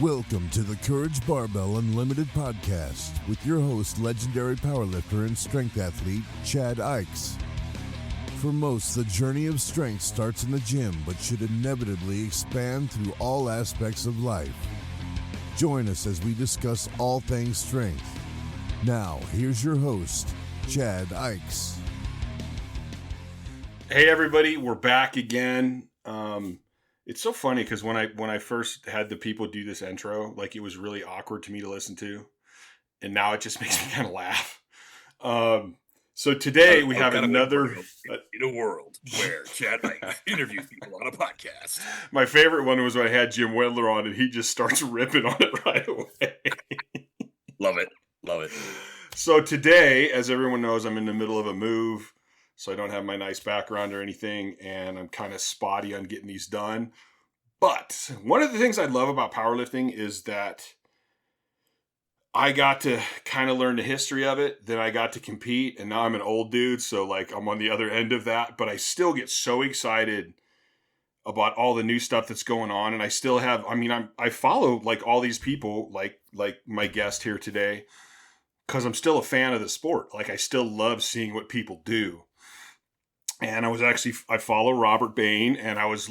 Welcome to the Courage Barbell Unlimited podcast with your host, legendary powerlifter and strength athlete, Chad Ikes. For most, the journey of strength starts in the gym, but should inevitably expand through all aspects of life. Join us as we discuss all things strength. Now, here's your host, Chad Ikes. Hey everybody, we're back again. It's so funny because when I first had the people do this intro, like it was really awkward to me to listen to, and now it just makes me kind of laugh. So today we have another in a world where Chad interviews people on a podcast. My favorite one was when I had Jim Wendler on, and he just starts ripping on it right away. Love it. So today, as everyone knows, I'm in the middle of a move. So I don't have my nice background or anything, and I'm kind of spotty on getting these done. But one of the things I love about powerlifting is that I got to kind of learn the history of it. Then I got to compete, and now I'm an old dude, so like I'm on the other end of that. But I still get so excited about all the new stuff that's going on, and I still have. I mean, I follow like all these people, like my guest here today, because I'm still a fan of the sport. Like I still love seeing what people do. And I follow Robert Bain, and I was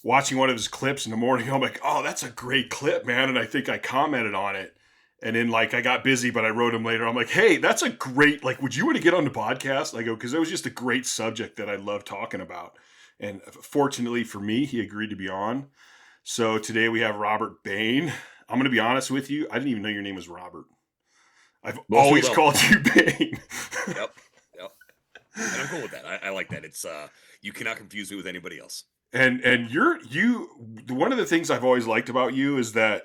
watching one of his clips in the morning. I'm like, oh, that's a great clip, man. And I think I commented on it. And then like, I got busy, but I wrote him later. I'm like, hey, that's a great, like, would you want to get on the podcast? I go, because it was just a great subject that I love talking about. And fortunately for me, he agreed to be on. So today we have Robert Bain. I'm going to be honest with you. I didn't even know your name was Robert. I've always called you Bain. Yep. And I'm cool with that. I like that. It's you cannot confuse me with anybody else. And you one of the things I've always liked about you is that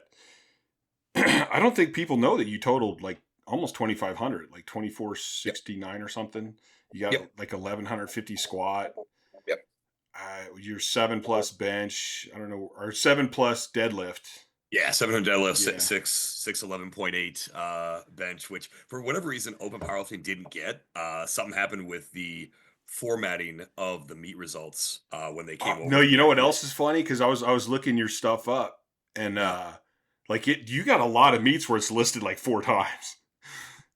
I don't think people know that you totaled like almost 2,500, like 2,469 or something. You got like 1,150 squat. Yep. Your 7+ bench. I don't know, or 7+ deadlift. Yeah, 700 deadlift, 611.8 bench, which for whatever reason, open powerlifting didn't get. Something happened with the formatting of the meet results when they came over. No, you know what else is funny? Because I was looking your stuff up, and you got a lot of meets where it's listed like 4 times.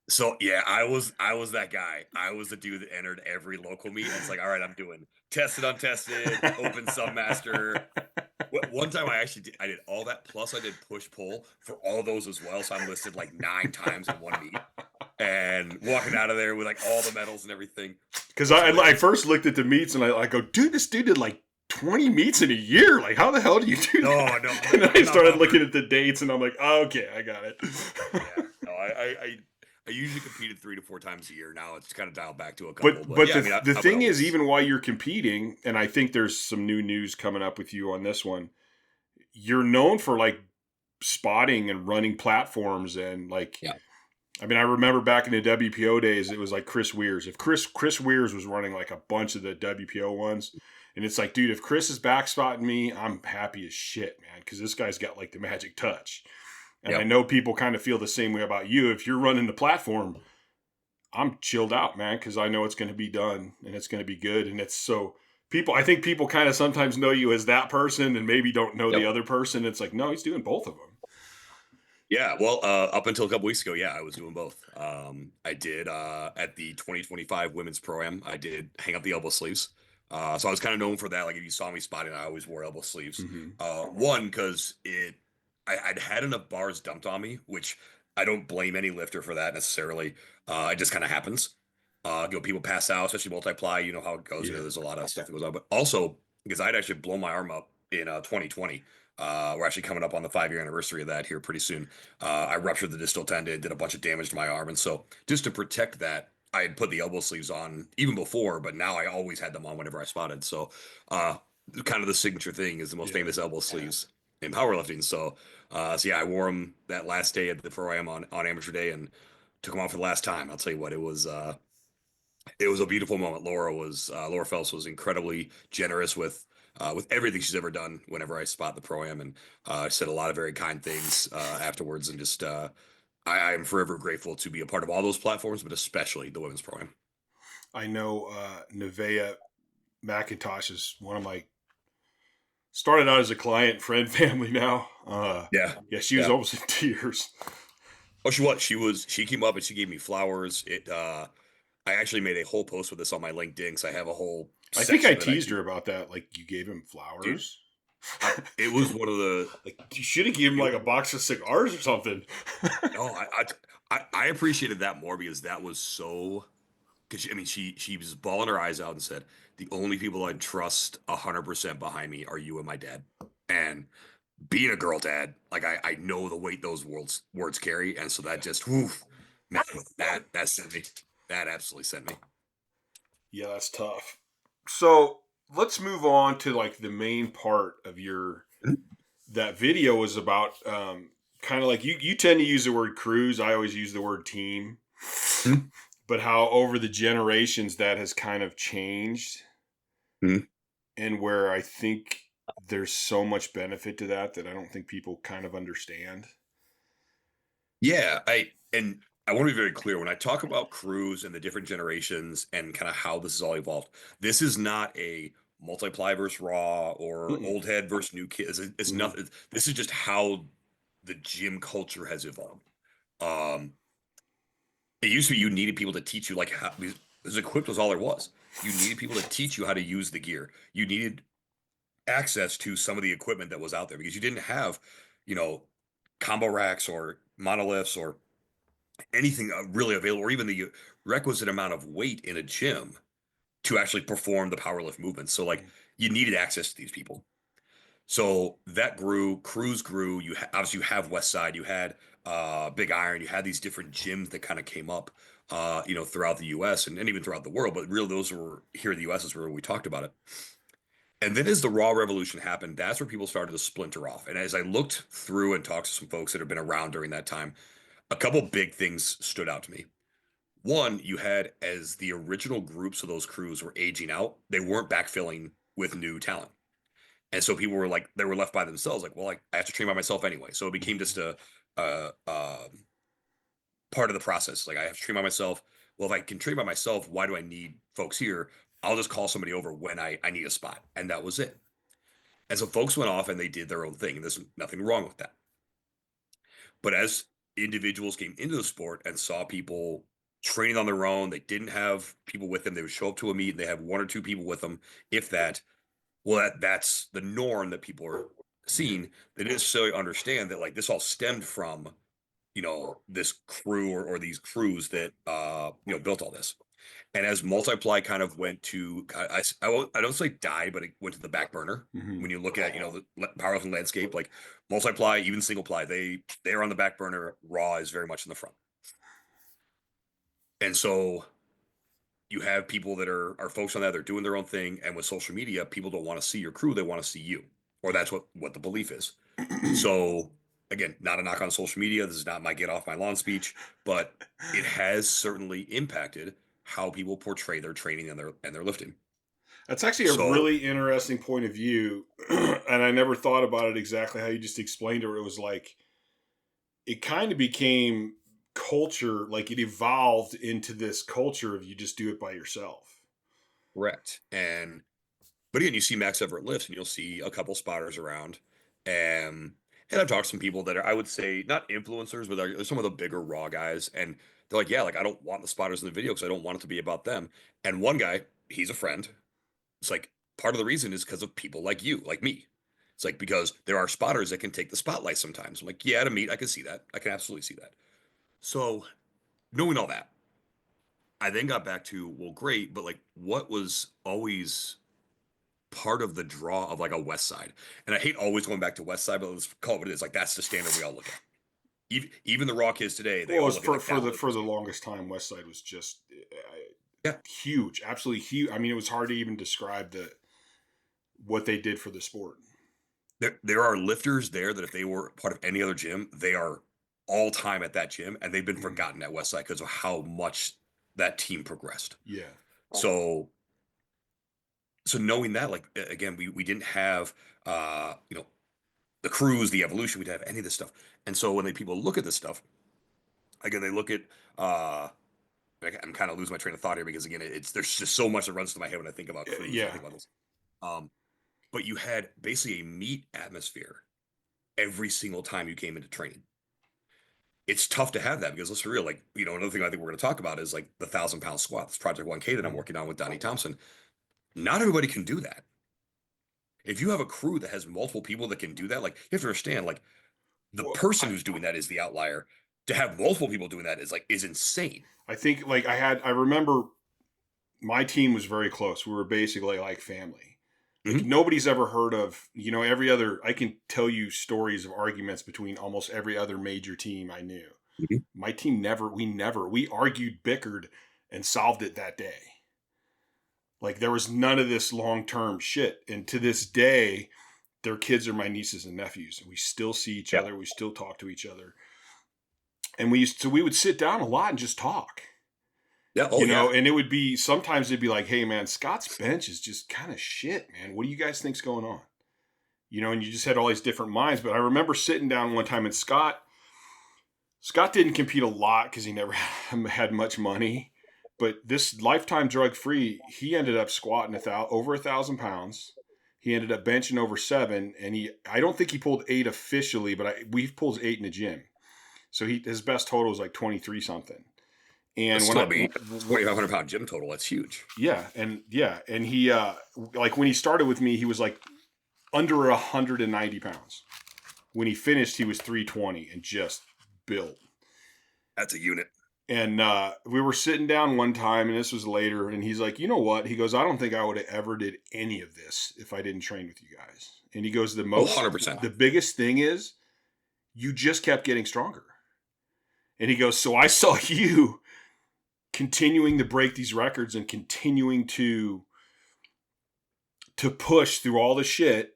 So yeah, I was that guy. I was the dude that entered every local meet. And it's like, all right, I'm doing tested, untested, open, submaster. One time I did all that. Plus I did push pull for all those as well. So I'm listed like 9 times in one meet, and walking out of there with like all the medals and everything. Because I first looked at the meets and I go, dude, this dude did like 20 meets in a year. Like, how the hell do you do that? No. And then I started looking at the dates, and I'm like, oh, okay, I got it. Yeah. No, I usually competed 3 to 4 times a year. Now it's kind of dialed back to a couple. But yeah, the thing is, even while you're competing, and I think there's some new news coming up with you on this one, you're known for like spotting and running platforms and like, I mean, I remember back in the WPO days, it was like Chris Weirs. If Chris Weirs was running like a bunch of the WPO ones, and it's like, dude, if Chris is back spotting me, I'm happy as shit, man, because this guy's got like the magic touch. And I know people kind of feel the same way about you. If you're running the platform, I'm chilled out, man, because I know it's going to be done and it's going to be good. And it's so I think people kind of sometimes know you as that person and maybe don't know the other person. It's like, no, he's doing both of them. Yeah, well, up until a couple weeks ago, I was doing both. I did at the 2025 Women's Pro-Am, I did hang up the elbow sleeves. So I was kind of known for that. Like if you saw me spotting, I always wore elbow sleeves. Mm-hmm. One, because I'd had enough bars dumped on me, which I don't blame any lifter for that necessarily. It just kind of happens. People pass out, especially multiply. You know how it goes. Yeah. There's a lot of stuff that goes on. But also, because I'd actually blown my arm up in 2020. We're actually coming up on the 5-year anniversary of that here pretty soon. I ruptured the distal tendon, did a bunch of damage to my arm. And so just to protect that, I had put the elbow sleeves on even before, but now I always had them on whenever I spotted. So kind of the signature thing is the most famous elbow sleeves in powerlifting. So I wore them that last day at the Pro-Am on amateur day and took them off for the last time. I'll tell you what, it was a beautiful moment. Laura Phelps was incredibly generous with everything she's ever done whenever I spot the Pro-Am, and said a lot of very kind things afterwards, and just I am forever grateful to be a part of all those platforms, but especially the Women's Pro-Am. I know Nevaeh McIntosh is one of my started out as a client, friend, family now. Yeah. Yeah, she was Yeah. almost in tears. Oh, she was. She came up and she gave me flowers. I actually made a whole post with this on my LinkedIn because I have a whole I think I section that I teased do. her about that. Like, you gave him Dude, flowers. it was one of the. Like, you should have given him It, like a box of cigars or something. no, I appreciated that more because that was so. Because I mean, she was bawling her eyes out and said, "The only people I trust 100% behind me are you and my dad." And being a girl dad, like I know the weight those words carry, and so that just, whew, man, that sent me. That absolutely sent me. Yeah, that's tough. So let's move on to like the main part of your that video was about kind of like you tend to use the word cruise. I always use the word team. Mm-hmm. But how over the generations that has kind of changed, Mm-hmm. and where I think there's so much benefit to that I don't think people kind of understand. Yeah, I want to be very clear when I talk about crews and the different generations and kind of how this has all evolved. This is not a multiply versus raw or Mm-mm. old head versus new kid. It's Mm-hmm. nothing. This is just how the gym culture has evolved. Um, it used to be you needed people to teach you like how because equipped was all there was. You needed people to teach you how to use the gear. You needed access to some of the equipment that was out there because you didn't have, you know, combo racks or monoliths or anything really available, or even the requisite amount of weight in a gym to actually perform the powerlift movements. So like you needed access to these people. So that grew, crews grew. Obviously you have West Side, you had Big Iron, you had these different gyms that kind of came up, throughout the U.S. and even throughout the world. But really, those were here in the U.S. is where we talked about it. And then as the Raw Revolution happened, that's where people started to splinter off. And as I looked through and talked to some folks that have been around during that time, a couple big things stood out to me. One, you had as the original groups of those crews were aging out, they weren't backfilling with new talent. And so people were like, they were left by themselves, like, well, I have to train by myself anyway. So it became just a part of the process. Like, I have to train by myself. Well, if I can train by myself, why do I need folks here? I'll just call somebody over when I need a spot. And that was it. And so folks went off and they did their own thing. And there's nothing wrong with that. But as individuals came into the sport and saw people training on their own, they didn't have people with them. They would show up to a meet and they have one or two people with them, if that. Well, that's the norm that people are seeing. They didn't necessarily understand that like this all stemmed from this crew or these crews that built all this. And as multiply kind of went to I don't say died, but it went to the back burner. Mm-hmm. When you look at the powerlifting landscape, like multiply, even single ply, they're on the back burner. Raw is very much in the front. And so you have people that are folks on that, they're doing their own thing. And with social media, people don't want to see your crew, they want to see you. Or that's what the belief is. So again, not a knock on social media. This is not my get off my lawn speech, but it has certainly impacted how people portray their training and their lifting. That's actually a So really interesting point of view. And I never thought about it exactly how you just explained it. It was like, it kind of became culture, like it evolved into this culture of you just do it by yourself. correct. But again, you see Max Everett lifts and you'll see a couple spotters around. And I've talked to some people that are, I would say, not influencers, but they're some of the bigger raw guys. And they're like, yeah, like I don't want the spotters in the video because I don't want it to be about them. And one guy, he's a friend. It's like part of the reason is because of people like you, like me. It's like because there are spotters that can take the spotlight sometimes. I'm like, yeah, to meet, I can see that. I can absolutely see that. So knowing all that, I then got back to, well, great, but like what was always part of the draw of like a West Side? And I hate always going back to West Side, but let's call it what it is. Like that's the standard we all look at. Even the raw kids today, they Well, it all was look at like that. for the longest time, West Side was just Yeah. huge, absolutely huge. I mean, it was hard to even describe what they did for the sport. There are lifters there that if they were part of any other gym, they are all time at that gym, and they've been forgotten at West Side because of how much that team progressed. Yeah. So knowing that, like again, we didn't have the crews, the evolution, we didn't have any of this stuff. And so when people look at this stuff, again, they look at I'm kind of losing my train of thought here because again, it's there's just so much that runs through my head when I think about crews. I Yeah. think about this. Um, but you had basically a meat atmosphere every single time you came into training. It's tough to have that because let's be real, like, another thing I think we're going to talk about is like the 1,000-pound squat. This Project 1K that I'm working on with Donnie Thompson. Not everybody can do that. If you have a crew that has multiple people that can do that, like, you have to understand, like, the person who's doing that is the outlier. To have multiple people doing that is insane. I think like I remember my team was very close. We were basically like family. Like nobody's ever heard of, every other, I can tell you stories of arguments between almost every other major team I knew. My team we argued, bickered, and solved it that day. Like there was none of this long-term shit. And to this day, their kids are my nieces and nephews. And we still see each other. We still talk to each other. And we would sit down a lot and just talk. Yeah. And it would be, sometimes it'd be like, hey man, Scott's bench is just kind of shit, man. What do you guys think's going on? And you just had all these different minds. But I remember sitting down one time and Scott didn't compete a lot because he never had much money. But this lifetime drug free, he ended up squatting over 1,000 pounds. He ended up benching over 7, and I don't think he pulled 8 officially, but we've pulled 8 in the gym. So his best total was like 23 something. And when 2,500 pound gym total, that's huge. Yeah, and he like when he started with me, he was like under 190 pounds. When he finished, he was 320 and just built. That's a unit. And we were sitting down one time, and this was later, and he's like, you know what? He goes, I don't think I would have ever did any of this if I didn't train with you guys. And he goes, 100%. The biggest thing is you just kept getting stronger. And he goes, so I saw you continuing to break these records and continuing to push through all the shit.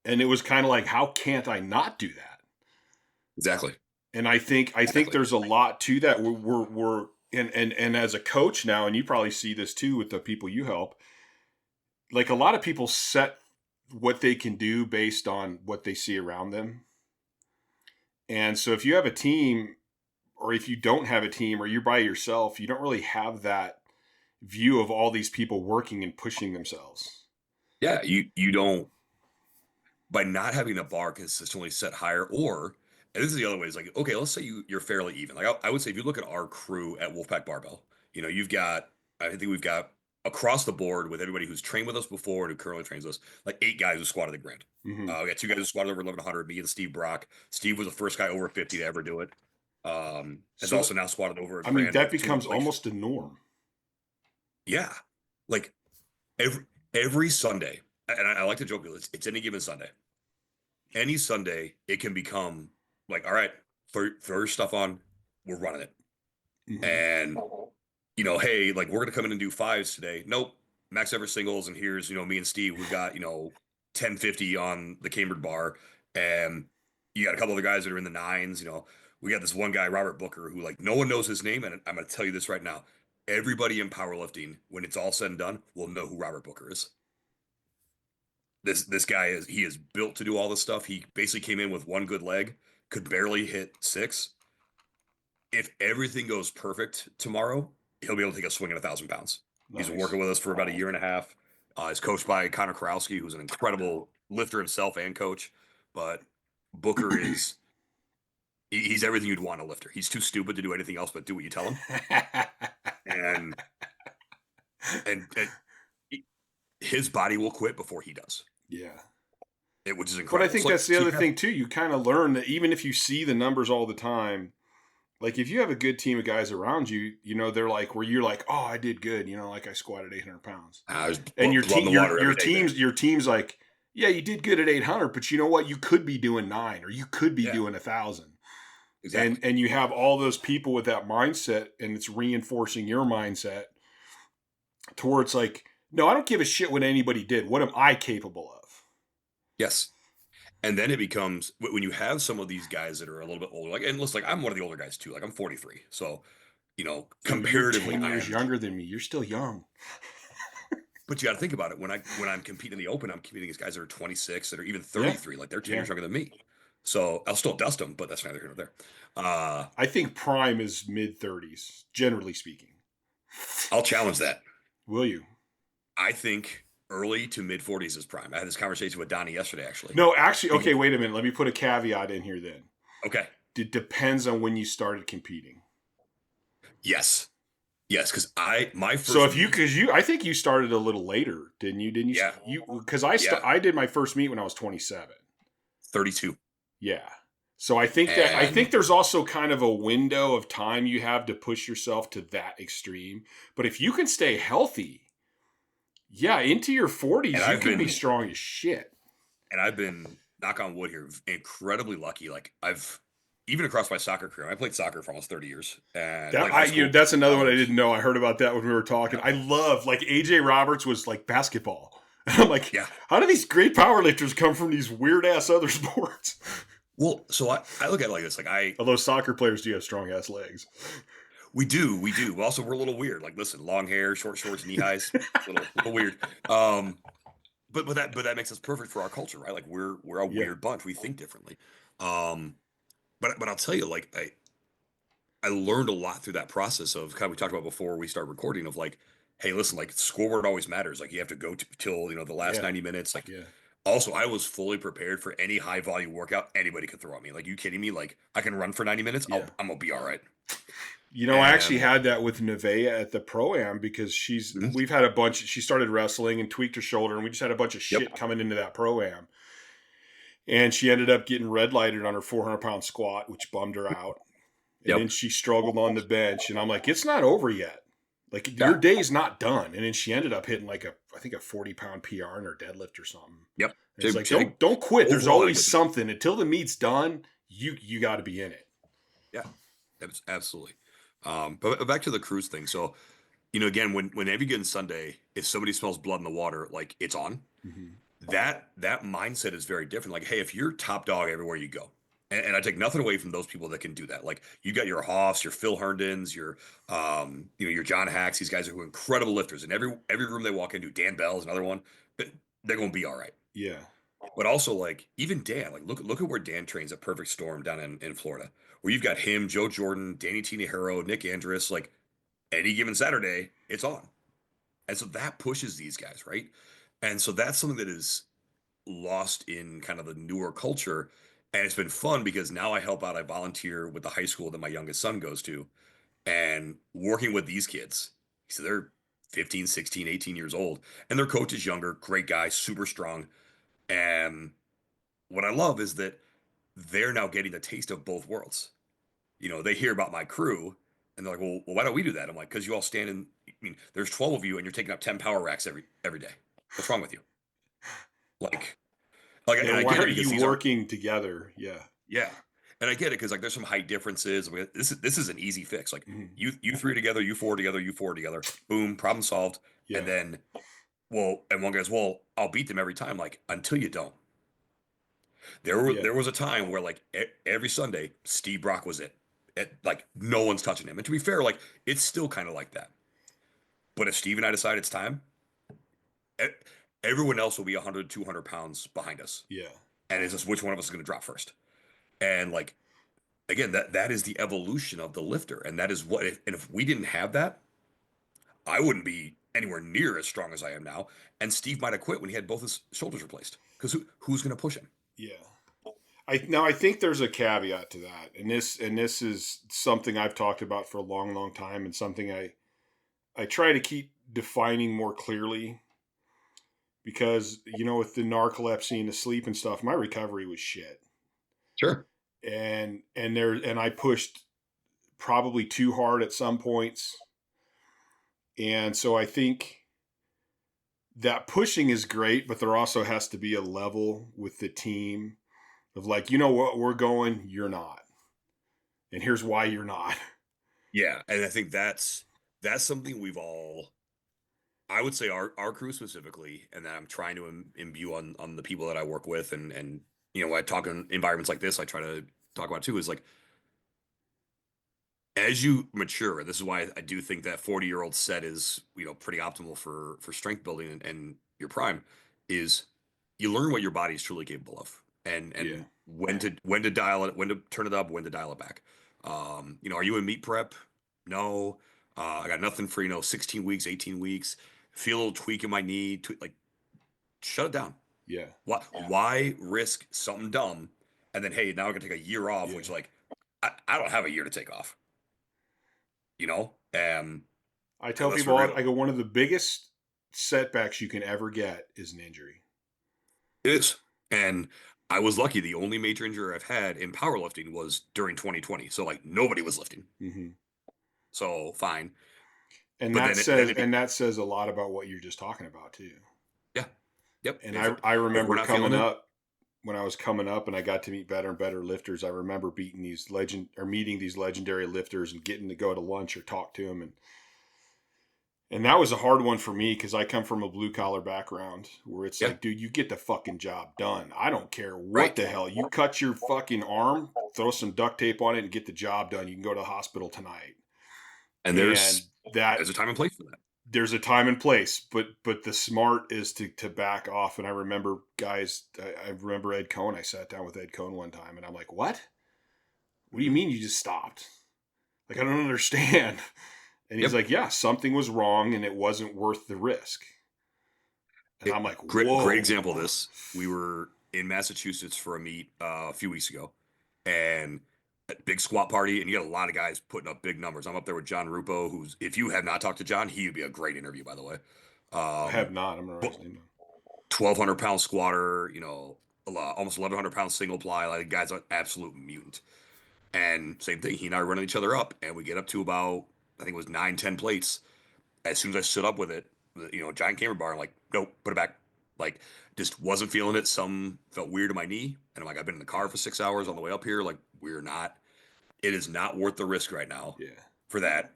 And it was kind of like, how can't I not do that? Exactly. And I think there's a lot to that. We're and as a coach now, and you probably see this too with the people you help, like a lot of people set what they can do based on what they see around them. And so if you have a team, or if you don't have a team, or you're by yourself, you don't really have that view of all these people working and pushing themselves. Yeah, you don't, by not having a bar consistently set higher, and this is the other way, is like, okay, let's say you're fairly even. Like I would say if you look at our crew at Wolfpack Barbell, I think we've got across the board with everybody who's trained with us before and who currently trains us, like 8 guys who squatted the grand. We got 2 guys who squatted over 1,100, me and Steve Brock. Steve was the first guy over 50 to ever do it. Has also now squatted over a grand. I mean, that becomes almost a norm. Yeah. Like every Sunday, and I like to joke, it's any given Sunday. Any Sunday, it can become like, all right, throw your stuff on, we're running it. And, hey, like we're going to come in and do 5s today. Nope. Max ever singles. And here's, me and Steve, we've got, 1050 on the Cambridge bar. And you got a couple other guys that are in the 9s, we got this one guy, Robert Booker, who like no one knows his name. And I'm going to tell you this right now. Everybody in powerlifting, when it's all said and done, will know who Robert Booker is. This guy is built to do all this stuff. He basically came in with one good leg, could barely hit 6. If everything goes perfect tomorrow, he'll be able to take a swing at 1,000 pounds. Nice. He's been working with us for about a year and a half. He's coached by Connor Korowski, who's an incredible lifter himself and coach. But Booker he's everything you'd want in a lifter. He's too stupid to do anything else but do what you tell him. and his body will quit before he does. Yeah. Which is incredible. But I think that's the other thing too. You kind of learn that even if you see the numbers all the time, like if you have a good team of guys around you, they're like where you're like, oh, I did good. Like I squatted 800 pounds. And your team's like, yeah, you did good at 800, but you know what? You could be doing 9 or you could be doing 1,000. Exactly. And you have all those people with that mindset, and it's reinforcing your mindset towards like, no, I don't give a shit what anybody did. What am I capable of? Yes. And then it becomes, when you have some of these guys that are a little bit older, and listen, I'm one of the older guys too. Like I'm 43. So, comparatively, you're 10 years younger than me. You're still young. But you got to think about it. When I'm competing in the open, I'm competing against guys that are 26, that are even 33. Yeah. Like they're 10 years younger than me. So I'll still dust them, but that's neither here nor there. I think prime is mid 30s, generally speaking. I'll challenge that. Will you? I think early to mid 40s is prime. I had this conversation with Donnie yesterday, actually. No, actually, okay, wait a minute. Let me put a caveat in here then. Okay. It depends on when you started competing. Yes. Yes, because my So first if you, meet, I think you started a little later, didn't you? Didn't you? yeah, Because yeah, I did my first meet when I was 27. 32. Yeah. So I think And there's also kind of a window of time you have to push yourself to that extreme. But if you can stay healthy, yeah, into your and 40s, you I've can be been strong as shit. and I've been knock on wood here, incredibly lucky. Like I've even across my soccer career, I played soccer for almost 30 years and That played high school, that's another one I college. didn't know. I heard about that when we were talking. Yeah. I love like AJ Roberts was like basketball. And I'm like, Yeah. how do these great powerlifters come from these weird ass other sports? Well, so I look at it like this. Like Although soccer players do have strong ass legs. we do. But also we're a little weird. Like listen, long hair, short shorts, knee highs, little weird. Um, but that makes us perfect for our culture, right? Like we're a Yeah. weird bunch. We think differently. Um, but I'll tell you, like I learned a lot through that process of kind of we talked about before we start recording of like, hey, listen, like scoreboard always matters. Like you have to go till the last Yeah. 90 minutes. Like Yeah. also I was fully prepared for any high volume workout anybody could throw at me. Like you kidding me? Like I can run for 90 minutes. Yeah. I'm gonna be all right. I actually And had that with Nevaeh at the Pro-Am because mhm, we've had a bunch, she started wrestling and tweaked her shoulder, and we just had a bunch of yep, shit coming into that Pro-Am. And she ended up getting red lighted on her 400-pound squat, which bummed her out. And yep, then she struggled on the bench, and I'm like, it's not over yet. Like your yeah, day's not done. And then she ended up hitting like I think a 40-pound PR in her deadlift or something. yep. And it's like, She had don't quit. There's overall had a always good something until the meet's done. You got to be in it. yeah, absolutely. But back to the cruise thing. So again, whenever you get in Sunday, if somebody smells blood in the water, like it's on. Mm-hmm. That mindset is very different. Like, hey, if you're top dog everywhere you go, and I take nothing away from those people that can do that. Like, you got your Hoffs, your Phil Herndons, your John Hacks. These guys are incredible lifters, and every room they walk into, Dan Bell's another one. But they're going to be all right. Yeah. But also, like even Dan, like look at where Dan trains at Perfect Storm down in Florida, where you've got him, Joe Jordan, Danny Tinahero, Nick Andrus. Like any given Saturday, it's on, and so that pushes these guys, right? And so that's something that is lost in kind of the newer culture. And it's been fun because now I help out. I volunteer with the high school that my youngest son goes to and working with these kids. So they're 15, 16, 18 years old. And their coach is younger, great guy, super strong. And what I love is that they're now getting the taste of both worlds. They hear about my crew and they're like, well, why don't we do that? I'm like, because you all stand in, I mean, there's 12 of you and you're taking up 10 power racks every day. What's wrong with you? Like, Yeah. and I Why get it aren't because you these are, working together? Yeah. yeah. And I get it because like there's some height differences. This is an easy fix. Like Mm-hmm. you three together, you four together, you four together. Boom, problem solved. Yeah. And then, and one goes, well, I'll beat them every time. Like until you don't. Yeah. There was a time where like every Sunday Steve Brock was it. Like no one's touching him. And to be fair, like it's still kind of like that. But if Steve and I decide it's time, e- everyone else will be 100, 200 pounds behind us. Yeah. And it's just which one of us is going to drop first. And like again, that is the evolution of the lifter, and that is if we didn't have that, I wouldn't be anywhere near as strong as I am now. And Steve might have quit when he had both his shoulders replaced because who's going to push him? Yeah. I think there's a caveat to that, and this is something I've talked about for a long, long time, and something I try to keep defining more clearly because with the narcolepsy and the sleep and stuff, my recovery was shit, Sure. and I pushed probably too hard at some points, and so I think that pushing is great, but there also has to be a level with the team of like, what, we're going, you're not. And here's why you're not. Yeah, and I think that's something we've all. I would say our crew specifically, and that I'm trying to imbue on the people that I work with, and when I talk in environments like this, I try to talk about too is like as you mature, this is why I do think that 40-year-old set is pretty optimal for strength building and your prime is you learn what your body is truly capable of and Yeah. when to dial it, when to turn it up, when to dial it back. Are you in meat prep? No. I got nothing for 16 weeks, 18 weeks. Feel a little tweak in my knee, like shut it down. Yeah. Why risk something dumb and then, hey, now I can take a year off, which like I don't have a year to take off. You know? I tell let's be people, real. I go, one of the biggest setbacks you can ever get is an injury. It is. And I was lucky. The only major injury I've had in powerlifting was during 2020. So like nobody was lifting. Mm-hmm. So fine. And But that says a lot about what you're just talking about too. Yeah. Yep. And I remember coming up when I was coming up and I got to meet better and better lifters. I remember meeting these legendary lifters and getting to go to lunch or talk to them. And that was a hard one for me because I come from a blue collar background where it's like, dude, you get the fucking job done. I don't care what the hell. You cut your fucking arm, throw some duct tape on it and get the job done. You can go to the hospital tonight. And there's a time and place for that. There's a time and place, but the smart is to back off. And I remember I remember Ed Cohn. I sat down with Ed Cohn one time and I'm like, what do you mean you just stopped? Like, I don't understand. And he's like, yeah, something was wrong and it wasn't worth the risk. And I'm like, whoa. Great example of this. We were in Massachusetts for a meet a few weeks ago and a big squat party, and you got a lot of guys putting up big numbers. I'm up there with John Rupo, who's, if you have not talked to John, he would be a great interview, by the way. I have not. I'm going to write his name down. 1,200 pound squatter, almost 1,100 pound single ply. Like, the guy's an absolute mutant. And same thing, he and I were running each other up, and we get up to about, I think it was 9-10 plates. As soon as I stood up with it, giant camera bar, I'm like, nope, put it back. Like, just wasn't feeling it. Some felt weird in my knee. And I'm like, I've been in the car for 6 hours on the way up here. Like, it is not worth the risk right now for that.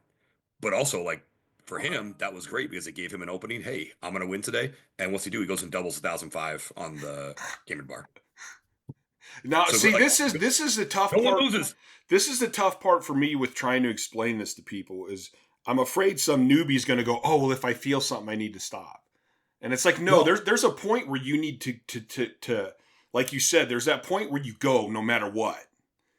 But also, like, for him, that was great because it gave him an opening. Hey, I'm going to win today. And what's he do? He goes and doubles 1,005 on the camera bar. Now, so see, this is the tough part. No one loses. This is the tough part for me with trying to explain this to people is I'm afraid some newbie's going to go, oh, well, if I feel something, I need to stop. And it's like, no. There's a point where you need to, like you said, there's that point where you go no matter what.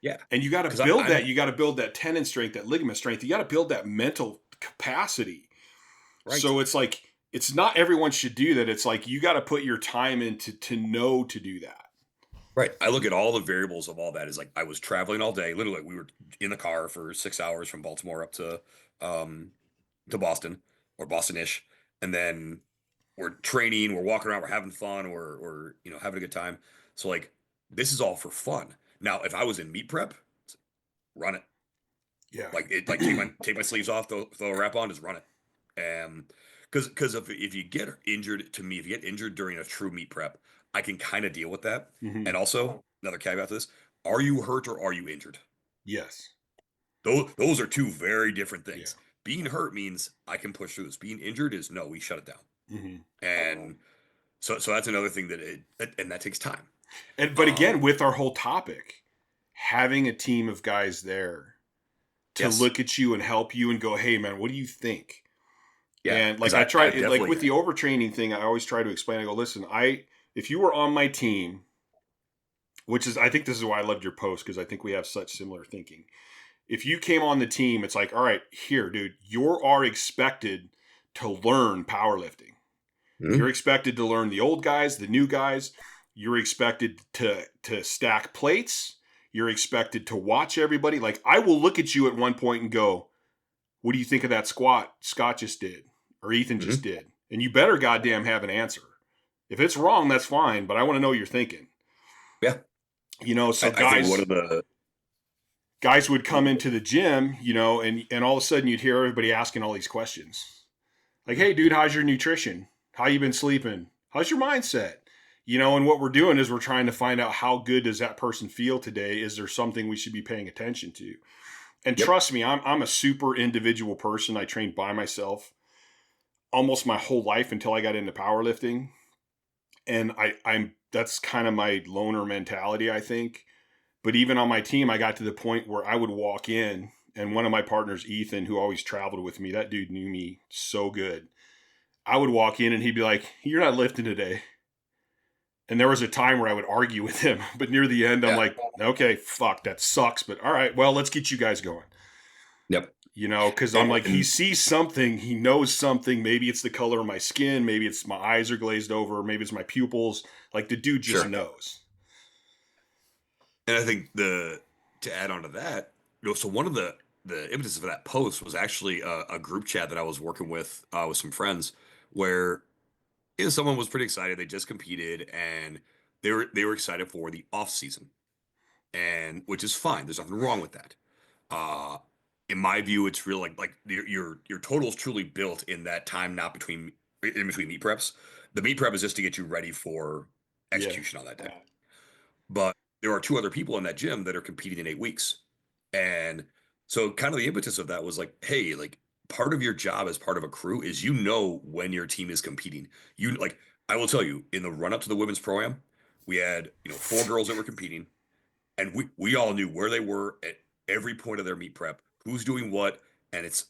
Yeah. And you got to build that. You got to build that tendon strength, that ligament strength. You got to build that mental capacity. Right. So it's like, it's not everyone should do that. It's like, you got to put your time in to know to do that. Right. I look at all the variables of all that is like, I was traveling all day. Literally, we were in the car for 6 hours from Baltimore up to Boston or Boston-ish. And then we're training, we're walking around, we're having fun, we're having a good time. So like, this is all for fun. Now, if I was in meet prep, run it. Yeah. Like take my sleeves off, throw a wrap on, just run it. Because if you get injured, if you get injured during a true meet prep, I can kind of deal with that. Mm-hmm. And also, another caveat to this, are you hurt or are you injured? Yes. Those are two very different things. Yeah. Being hurt means I can push through this. Being injured is no, we shut it down. Mm-hmm. And so that's another thing that takes time. But again, with our whole topic, having a team of guys there to look at you and help you and go, hey man, what do you think? Yeah. And like I try, like with the overtraining thing, I always try to explain. I go, listen, if you were on my team, which is, I think this is why I loved your post, because I think we have such similar thinking. If you came on the team, it's like, all right, here, dude, you are expected to learn powerlifting. Mm-hmm. You're expected to learn the old guys, the new guys. You're expected to stack plates. You're expected to watch everybody. Like, I will look at you at one point and go, what do you think of that squat Scott just did or Ethan mm-hmm. just did? And you better goddamn have an answer. If it's wrong, that's fine, but I want to know what you're thinking. Yeah. So guys would come into the gym, and all of a sudden you'd hear everybody asking all these questions. Like, hey, dude, how's your nutrition? How you been sleeping? How's your mindset? And what we're doing is we're trying to find out how good does that person feel today? Is there something we should be paying attention to? And trust me, I'm a super individual person. I trained by myself almost my whole life until I got into powerlifting. And that's kind of my loner mentality, I think. But even on my team, I got to the point where I would walk in and one of my partners, Ethan, who always traveled with me, that dude knew me so good. I would walk in and he'd be like, you're not lifting today. And there was a time where I would argue with him, but near the end, I'm like, okay, fuck, that sucks. But all right, well, let's get you guys going. Yep. You know, because I'm like, he sees something, he knows something. Maybe it's the color of my skin, maybe it's my eyes are glazed over, maybe it's my pupils. Like the dude just knows. And I think to add on to that, so one of the impetus for that post was actually a group chat that I was working with some friends where someone was pretty excited. They just competed and they were excited for the off season, and which is fine. There's nothing wrong with that. Uh, in my view, it's real like your total is truly built in that time, not in between meet preps. The meet prep is just to get you ready for execution on that day. But there are two other people in that gym that are competing in 8 weeks. And so kind of the impetus of that was like, hey, like part of your job as part of a crew is when your team is competing. I will tell you, in the run up to the women's pro-am, we had, 4 girls that were competing, and we all knew where they were at every point of their meet prep, who's doing what, and it's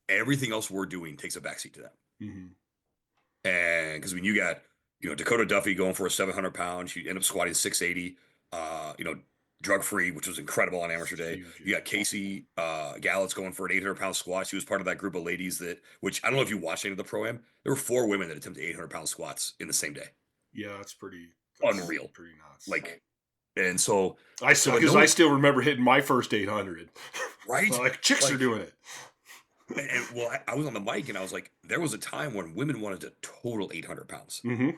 everything else we're doing takes a backseat to that. Mm-hmm. And because you got, Dakota Duffy going for a 700 pound, she ended up squatting 680, drug free, which was incredible on amateur day. Huge. You got Casey Gallett's going for an 800-pound squat. She was part of that group of ladies which I don't know if you watched any of the pro-am. There were 4 women that attempted 800-pound squats in the same day. Yeah, that's unreal. Pretty nuts. And so I still remember hitting my first 800. Right? Like chicks are doing it. And I was on the mic and I was like, there was a time when women wanted to total 800 pounds. Mm-hmm.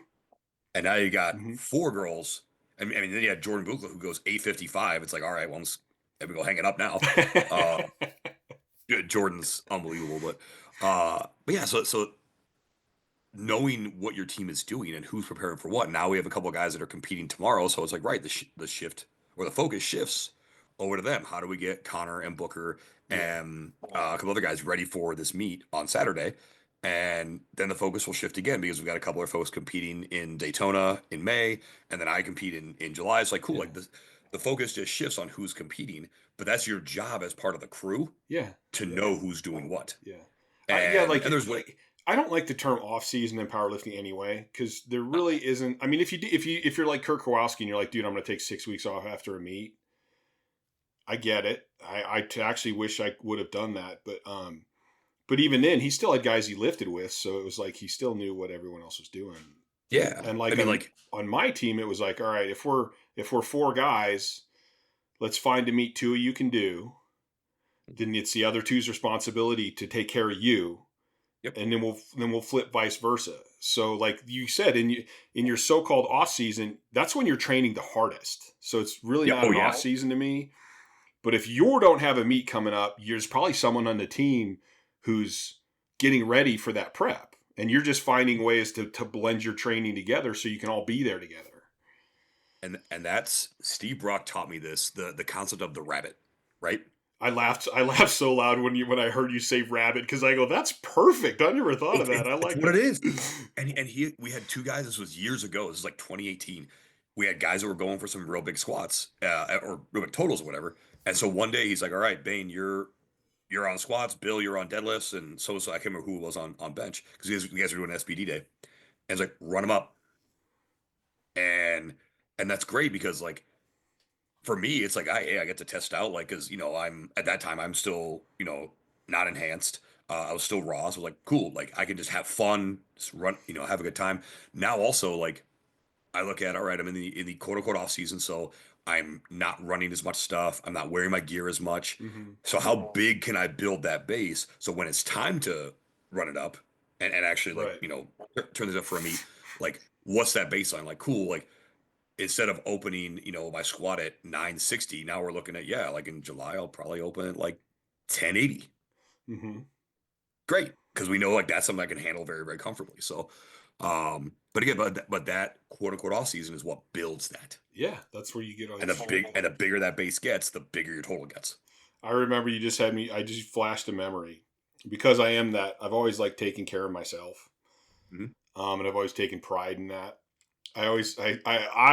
And now you got 4 girls. I mean, then you had Jordan Bukla who goes 855. It's like, all right, well, let me go hang it up now. Jordan's unbelievable, but yeah, so knowing what your team is doing and who's preparing for what. Now we have a couple of guys that are competing tomorrow, so it's like, right, the shift or the focus shifts over to them. How do we get Connor and Booker and a couple other guys ready for this meet on Saturday? And then the focus will shift again because we've got a couple of folks competing in Daytona in May, and then I compete in July. It's like, cool. Like the focus just shifts on who's competing, but that's your job as part of the crew. Yeah. To know who's doing what. Yeah. And there's I don't like the term off season in powerlifting anyway, because there really isn't. I mean, if you're like Kurt Kowalski and you're like, dude, I'm going to take 6 weeks off after a meet, I get it. I actually wish I would have done that, but even then, he still had guys he lifted with, so it was like he still knew what everyone else was doing. Yeah, and on my team, it was like, all right, if we're 4 guys, let's find a meet 2 of you can do. Then it's the other 2's responsibility to take care of you. Yep. And then we'll flip vice versa. So like you said, in your so-called off season, that's when you're training the hardest. So it's really not an off season to me. But if you don't have a meet coming up, there's probably someone on the team who's getting ready for that prep, and you're just finding ways to blend your training together so you can all be there together. And that's Steve Brock taught me this, the concept of the rabbit, right? I laughed so loud when I heard you say rabbit, because I go, that's perfect. I never thought of that. I like what it is. And we had 2 guys. This was years ago. This was like 2018. We had guys that were going for some real big squats or real big totals or whatever. And so one day he's like, all right, Bain, you're on squats. Bill, you're on deadlifts. And so I can't remember who was on bench because you guys were doing SBD day. And it's like, run them up. And that's great because like, for me, it's like I get to test out, like, because I'm at that time I'm still not enhanced. I was still raw, so like cool, like I can just have fun, just run, have a good time. Now also like I look at, all right, I'm in the quote unquote off season, so I'm not running as much stuff. I'm not wearing my gear as much. Mm-hmm. So how big can I build that base so when it's time to run it up and actually like turn this up for a meet, like what's that baseline? Like cool, like. Instead of opening, my squat at 960, now we're looking at, like in July, I'll probably open at like 1080. Mm-hmm. Great. Because we know like that's something I can handle very, very comfortably. So, but again, but that quote unquote off season is what builds that. Yeah. That's where you get all and the bigger that base gets, the bigger your total gets. I remember you just had I just flashed a memory because I am that. I've always liked taking care of myself. Mm-hmm. And I've always taken pride in that. I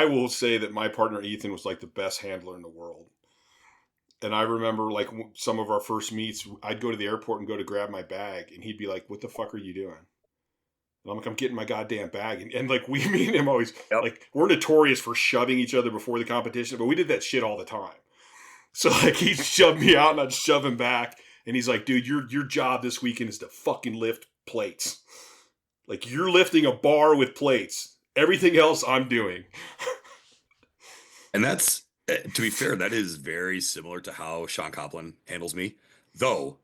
will say that my partner Ethan was like the best handler in the world. And I remember like some of our first meets, I'd go to the airport and go to grab my bag, and he'd be like, "What the fuck are you doing?" And I'm like, "I'm getting my goddamn bag." And like me and him always like we're notorious for shoving each other before the competition, but we did that shit all the time. So like he'd shove me out and I'd shove him back. And he's like, dude, your job this weekend is to fucking lift plates. Like, you're lifting a bar with plates. Everything else I'm doing. And that's, to be fair, that is very similar to how Sean Copeland handles me. Though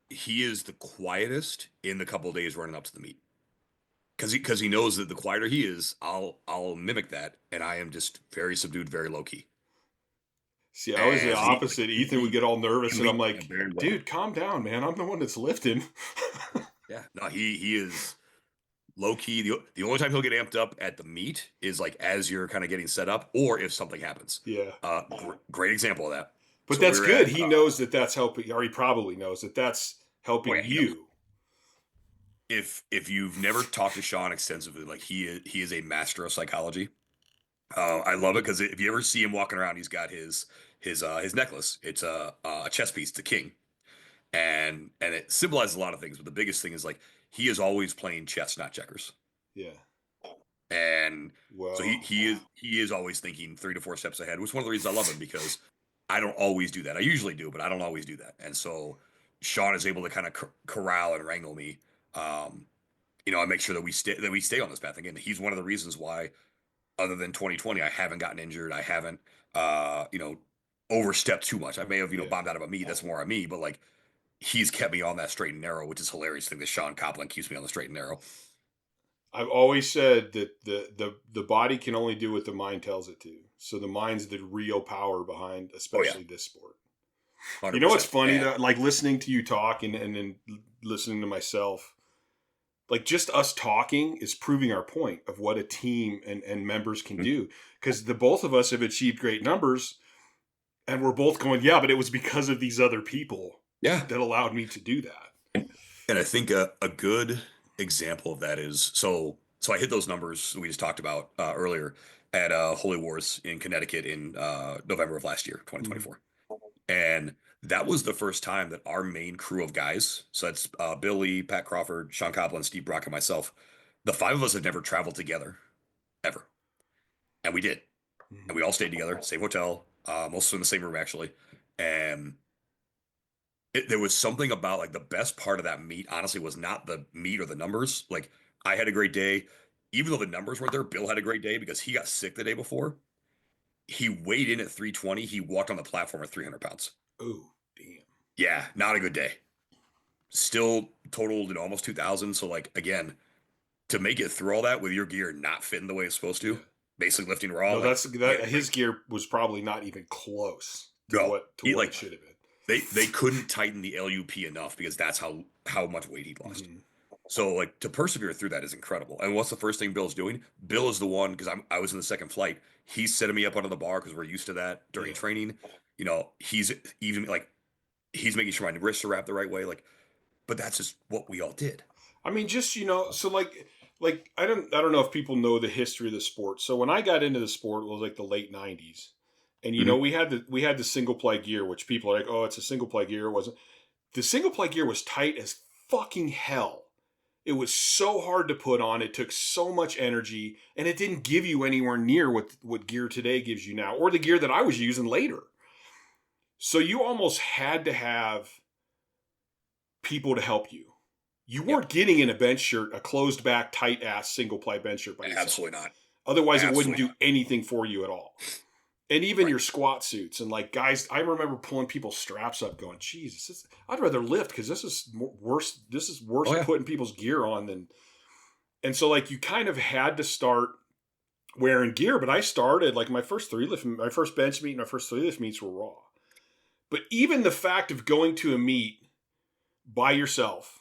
he is the quietest in the couple of days running up to the meet. Because he knows that the quieter he is, I'll mimic that, and I am just very subdued, very low key. See, I was the And opposite. Ethan would get all nervous, and I'm like, very well. dude, calm down, man. I'm the one that's lifting. Yeah, no, he is low key. The only time he'll get amped up at the meet is like as you're kind of getting set up, or if something happens. Yeah. Great example of that. But So that's we're good. at, He knows that that's helping, or he probably knows that that's helping you. If you've never talked to Sean extensively, like he is a master of psychology. I love it because if you ever see him walking around, he's got his necklace. It's a chess piece, the king, and it symbolizes a lot of things. But the biggest thing is like he is always playing chess, not checkers. Yeah. And Well, so he is always thinking 3 to 4 steps ahead, which is one of the reasons I love him, because I don't always do that. I usually do, but I don't always do that. And so Sean is able to kind of corral and wrangle me. I make sure that we stay on this path. Again, he's one of the reasons why, other than 2020, I haven't gotten injured. I haven't overstepped too much. I may have bombed out of a meet. That's more on me, but like he's kept me on that straight and narrow, which is hilarious. Thing that Sean Copeland keeps me on the straight and narrow. I've always said that the body can only do what the mind tells it to. So the mind's the real power behind, especially this sport. 100%. You know what's funny? That, like listening to you talk and then listening to myself, like just us talking is proving our point of what a team and members can do. Because the both of us have achieved great numbers, and we're both going, yeah, but it was because of these other people that allowed me to do that. And I think a good example of that is so I hit those numbers we just talked about earlier at Holy Wars in Connecticut in November of last year, 2024. And that was the first time that our main crew of guys, so that's Billy, Pat Crawford, Sean Copeland, Steve Brock, and myself, the 5 of us had never traveled together ever. And we did. And we all stayed together, same hotel, mostly in the same room actually. And there was something about like the best part of that meet, honestly, was not the meet or the numbers. Like I had a great day. Even though the numbers weren't there, Bill had a great day because he got sick the day before. He weighed in at 320. He walked on the platform at 300 pounds. Oh, damn. Yeah, not a good day. Still totaled almost 2,000. So like, again, to make it through all that with your gear not fitting the way it's supposed to, basically lifting raw. No, his gear was probably not even close to what it should have been. They couldn't tighten the LUP enough because that's how much weight he'd lost. So like to persevere through that is incredible. And what's the first thing Bill's doing? Bill is the one, because I was in the second flight. He's setting me up under the bar because we're used to that during training. He's even like he's making sure my wrists are wrapped the right way. Like, but that's just what we all did. I mean, just so like I don't know if people know the history of the sport. So when I got into the sport, it was like the late '90s, and we had the single ply gear, which people are like, oh, it's a single ply gear. It wasn't. The single ply gear was tight as fucking hell. It was so hard to put on. It took so much energy, and it didn't give you anywhere near what gear today gives you now, or the gear that I was using later. So you almost had to have people to help you. You weren't getting in a bench shirt, a closed back, tight ass single ply bench shirt by yourself. Absolutely not. Otherwise, it wouldn't do anything for you at all. And even your squat suits and like guys, I remember pulling people's straps up, going, "Jesus, I'd rather lift because this is worse. This is worse than putting people's gear on than." And so, like, you kind of had to start wearing gear. But I started like my first bench meet, and my first 3 lift meets were raw. But even the fact of going to a meet by yourself,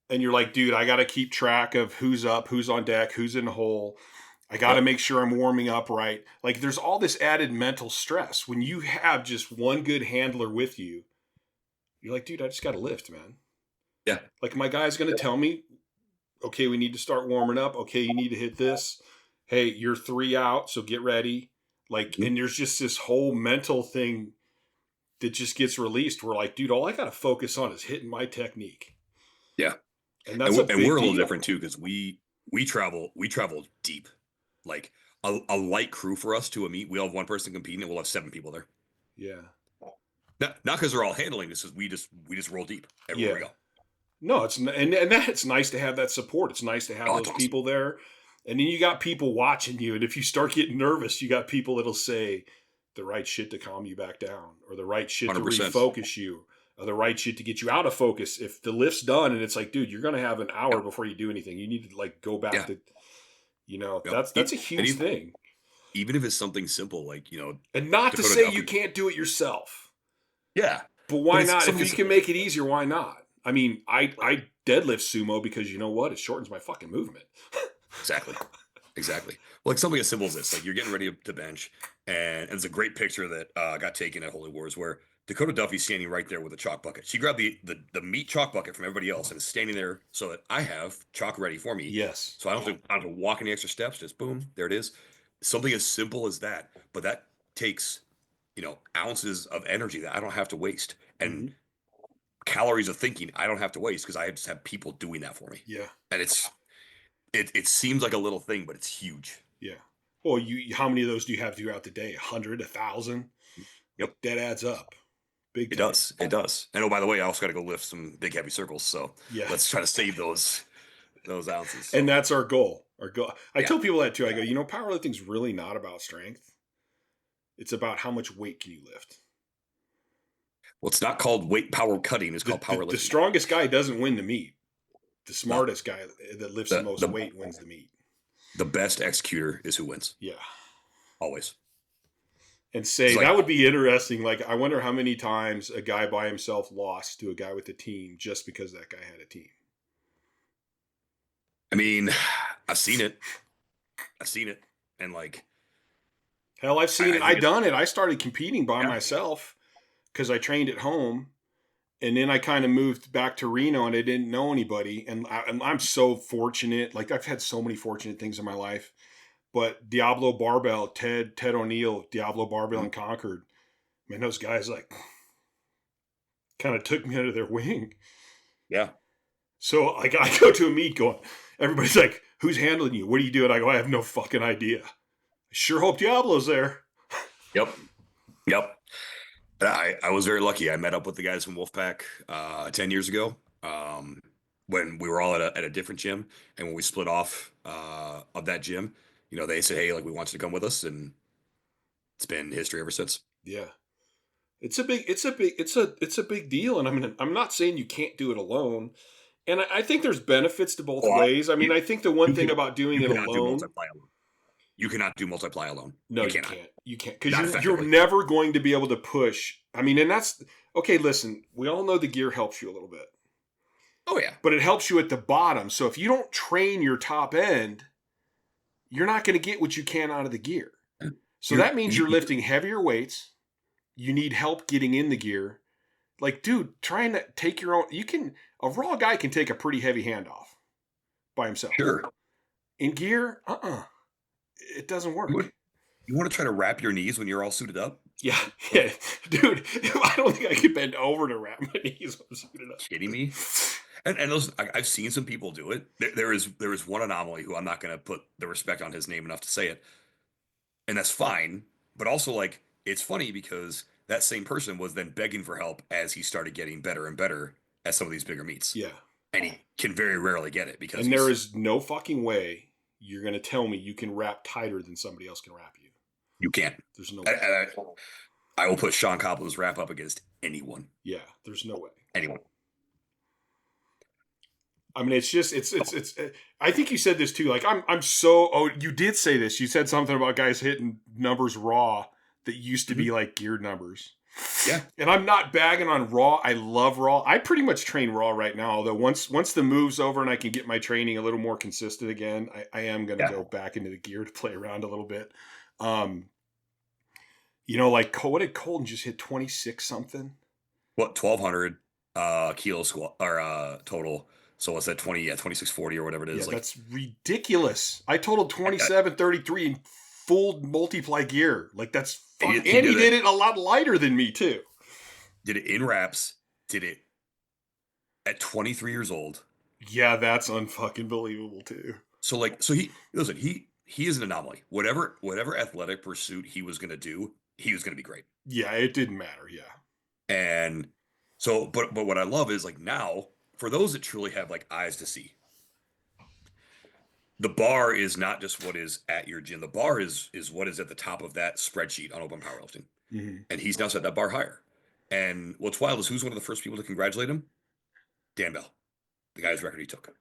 and you're like, dude, I got to keep track of who's up, who's on deck, who's in the hole. I got to make sure I'm warming up right. Like there's all this added mental stress. When you have just one good handler with you, you're like, dude, I just got to lift, man. Yeah. Like my guy's going to tell me, okay, we need to start warming up. Okay, you need to hit this. Hey, you're 3 out, so get ready. Like, and there's just this whole mental thing that just gets released. We're like, dude, all I got to focus on is hitting my technique. Yeah. And that's we're a little different too, because we travel deep. Like a light crew for us to a meet, we'll have one person competing and we'll have 7 people there. Yeah. Not because they're all handling this, is we just roll deep everywhere we Yeah. go. No, and that it's nice to have that support. It's nice to have Oh, those it's awesome. people there. And then you got people watching you. And if you start getting nervous, you got people that'll say the right shit to calm you back down, or the right shit to 100%. refocus you, or the right shit to get you out of focus. If the lift's done and it's like, dude, you're gonna have an hour Yep. before you do anything. You need to like go back Yeah. to, Yep. that's a And huge thing. even if it's something simple, like, And not to Dakota say Duffy. you can't do it yourself. Yeah. But why it's not? If something you can simple. make it easier, why not? I mean, I deadlift sumo because you know what? It shortens my fucking movement. Exactly. Well, like something as simple as this, like you're getting ready to bench, and it's a great picture that got taken at Holy Wars where Dakota Duffy's standing right there with a chalk bucket. She grabbed the meat chalk bucket from everybody else and is standing there so that I have chalk ready for me. Yes. So I don't have to walk any extra steps. Just boom, there it is. Something as simple as that, but that takes ounces of energy that I don't have to waste, and calories of thinking I don't have to waste because I just have people doing that for me. Yeah. And it seems like a little thing, but it's huge. Yeah. Well, how many of those do you have throughout the day? 100, 1,000? Yep. That adds up. Big It time. does. It does. And oh, by the way, I also got to go lift some big heavy circles. So Yeah. let's try to save those ounces. And that's our goal. I Yeah. tell people that too. I go, powerlifting's really not about strength. It's about how much weight can you lift. Well, it's not called weight power cutting. It's called powerlifting. The strongest guy doesn't win the meet. The smartest guy that lifts the most weight wins the meet. The best executor is who wins. Yeah. Always. And say like, that would be interesting. Like, I wonder how many times a guy by himself lost to a guy with a team just because that guy had a team. I mean, I've seen it. And like, hell, I've seen it. I've done it. I started competing by myself because I trained at home. And then I kind of moved back to Reno and I didn't know anybody. And I'm so fortunate. Like, I've had so many fortunate things in my life. But Diablo Barbell, Ted O'Neill, Diablo Barbell in Concord, man, those guys like kind of took me under their wing. Yeah. So like I go to a meet going, everybody's like, who's handling you? What are you doing? I go, I have no fucking idea. I sure hope Diablo's there. Yep. I was very lucky. I met up with the guys from Wolfpack 10 years ago when we were all at a different gym. And when we split off of that gym, they said, hey, like, we want you to come with us. And it's been history ever since. Yeah. It's a big deal. And I'm not saying you can't do it alone. And I think there's benefits to both ways. I mean, I think the one thing about doing it alone. You cannot do multiply alone. No, you can't. You can't. Because you're never going to be able to push. I mean, and that's, okay, listen, we all know the gear helps you a little bit. Oh, yeah. But it helps you at the bottom. So if you don't train your top end, you're not going to get what you can out of the gear. So that means you're lifting heavier weights. You need help getting in the gear. Like, dude, trying to take your own, a raw guy can take a pretty heavy handoff by himself. Sure. In gear, it doesn't work. You want to try to wrap your knees when you're all suited up? Yeah, dude. I don't think I could bend over to wrap my knees when I'm suited up. Kidding me? And those, I've seen some people do it. There is one anomaly who I'm not going to put the respect on his name enough to say it, and that's fine. But also, like, it's funny because that same person was then begging for help as he started getting better and better at some of these bigger meets. Yeah, and he can very rarely get it because. And there is no fucking way you're going to tell me you can wrap tighter than somebody else can wrap you. You can't. There's no way. I will put Sean Copland's wrap up against anyone. Yeah, there's no way. Anyone. I mean, it's just, it's. I think you said this too. Like, I'm so. Oh, you did say this. You said something about guys hitting numbers raw that used to be like geared numbers. Yeah. And I'm not bagging on raw. I love raw. I pretty much train raw right now. Although once the move's over and I can get my training a little more consistent again, I am going to go back into the gear to play around a little bit. Like what did Colton just hit 26 something? What, 1,200 kilo squat or total? So what's that, 2640 or whatever it is? Yeah, that's ridiculous. I totaled 2733 in full multiply gear. Like, that's fun. And he did it a lot lighter than me too. Did it in wraps. Did it at 23 years old. Yeah, that's unfucking believable too. So he is an anomaly. Whatever athletic pursuit he was going to do, he was going to be great. Yeah, it didn't matter. Yeah. And so, but what I love is like now, for those that truly have like eyes to see, the bar is not just what is at your gym. The bar is what is at the top of that spreadsheet on open powerlifting. Mhm. And he's now set that bar higher. And what's wild is who's one of the first people to congratulate him? Dan Bell, the guy's record he took.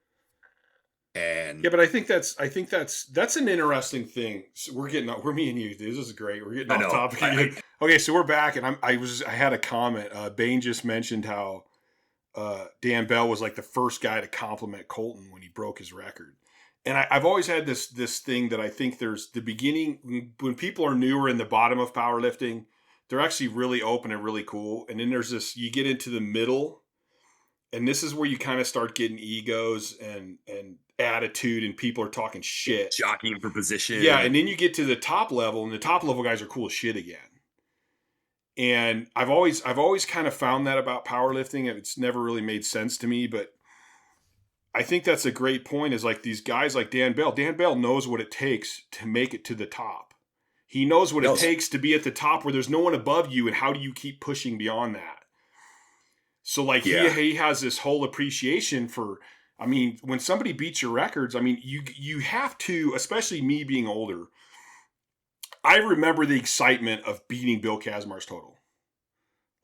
Yeah, And but I think that's an interesting thing. So we're me and you. This is great. We're getting I off know, topic again. Okay, so we're back, and I had a comment. Bain just mentioned how Dan Bell was like the first guy to compliment Colton when he broke his record. And I've always had this thing that I think there's the beginning when people are newer in the bottom of powerlifting, they're actually really open and really cool. And then there's this you get into the middle, and this is where you kind of start getting egos and attitude, and people are talking shit. jockeying for Yeah, position. and then you get to the top level, and the top level guys are cool as shit again. And I've always kind of found that about powerlifting. It's never really made sense to me, but I think that's a great point. Is like these guys like Dan Bell. Dan Bell knows what it takes to make it to the top. He knows what it knows. takes to be at the top where there's no one above you, and how do you keep pushing beyond that? So like Yeah. he has this whole appreciation for. I mean, when somebody beats your records, I mean, you have to, especially me being older. I remember the excitement of beating Bill Kazmar's total.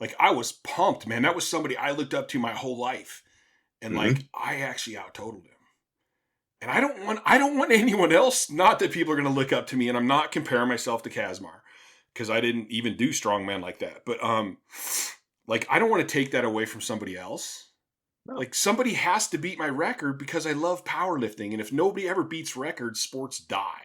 Like I was pumped, man. That was somebody I looked up to my whole life, and Mhm. like I actually out totaled him. And I don't want anyone else. Not that people are going to look up to me, and I'm not comparing myself to Kazmar because I didn't even do strongman like that. But like I don't want to take that away from somebody else. No. Like somebody has to beat my record because I love powerlifting, and if nobody ever beats records, sports die.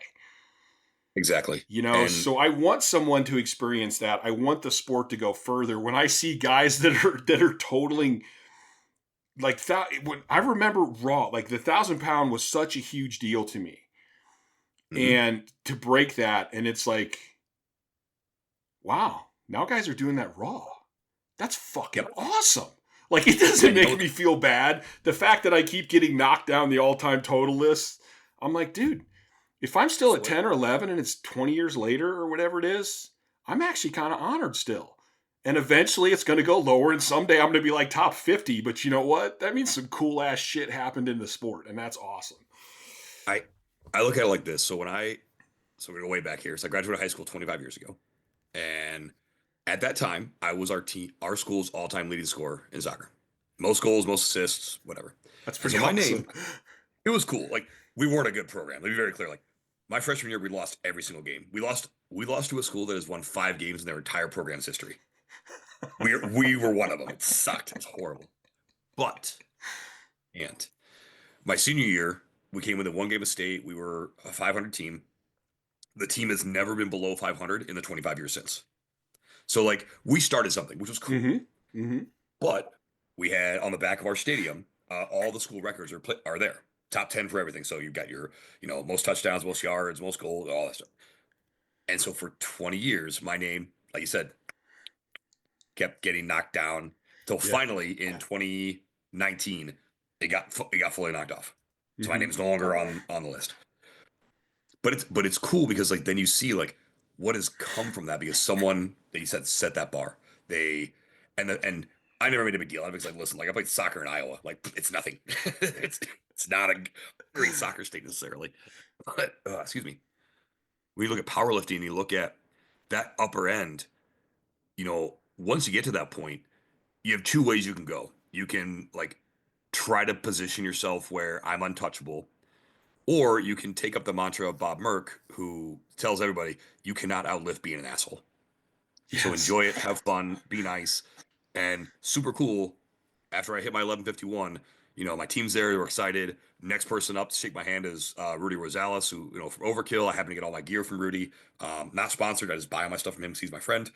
Exactly. You know, And so I want someone to experience that. I want the sport to go further. When I see guys that are totaling like that, when I remember Raw, like the 1,000 pound was such a huge deal to me, mhm. and to break that, and it's like, wow, now guys are doing that Raw. That's fucking Yep. awesome. Like it doesn't And you know make me feel bad. The fact that I keep getting knocked down the all-time total list, I'm like, dude, if I'm still at so 10 or 11 and it's 20 years later or whatever it is, I'm actually kind of honored still. And eventually it's going to go lower, and someday I'm going to be like top 50. But you know what? That means some cool ass shit happened in the sport, and that's awesome. I I look at it like this. So we go way back here. So I graduated high school 25 years ago. And at that time, I was our school's all-time leading scorer in soccer. Most goals, most assists, whatever. That's And pretty so my awesome. name, it was cool. Like we weren't a good program. Let me be very clear. Like my freshman year, we lost every single game. We lost to a school that has won 5 games in their entire program's history. We were one of them. It sucked. It's horrible. But and my senior year, we came within 1 game of state. We were a 500 team. The team has never been below 500 in the 25 years since. So like we started something, which was cool. Mm-hmm. Mm-hmm. But we had on the back of our stadium, all the school records are there. Top 10 for everything. So you've got your, most touchdowns, most yards, most goals, all that stuff. And so for 20 years, my name, like you said, kept getting knocked down till Yeah. finally in 2019, it got fully knocked off. So my Mm-hmm. name's no longer on the list. But it's cool because like then you see like what has come from that because someone that you said set that bar. They and I never made a big deal out of it because like listen, like I played soccer in Iowa. Like it's nothing. it's not a great soccer state necessarily. But excuse me. When you look at powerlifting and you look at that upper end, once you get to that point, you have two ways you can go. You can like try to position yourself where I'm untouchable, or you can take up the mantra of Bob Merck, who tells everybody you cannot outlift being an asshole. So Yes. enjoy it, have fun, be nice, and super cool. After I hit my 11:51, my team's there. They were excited. Next person up to shake my hand is Rudy Rosales, who, from Overkill. I happen to get all my gear from Rudy. Not sponsored. I just buy all my stuff from him because he's my friend.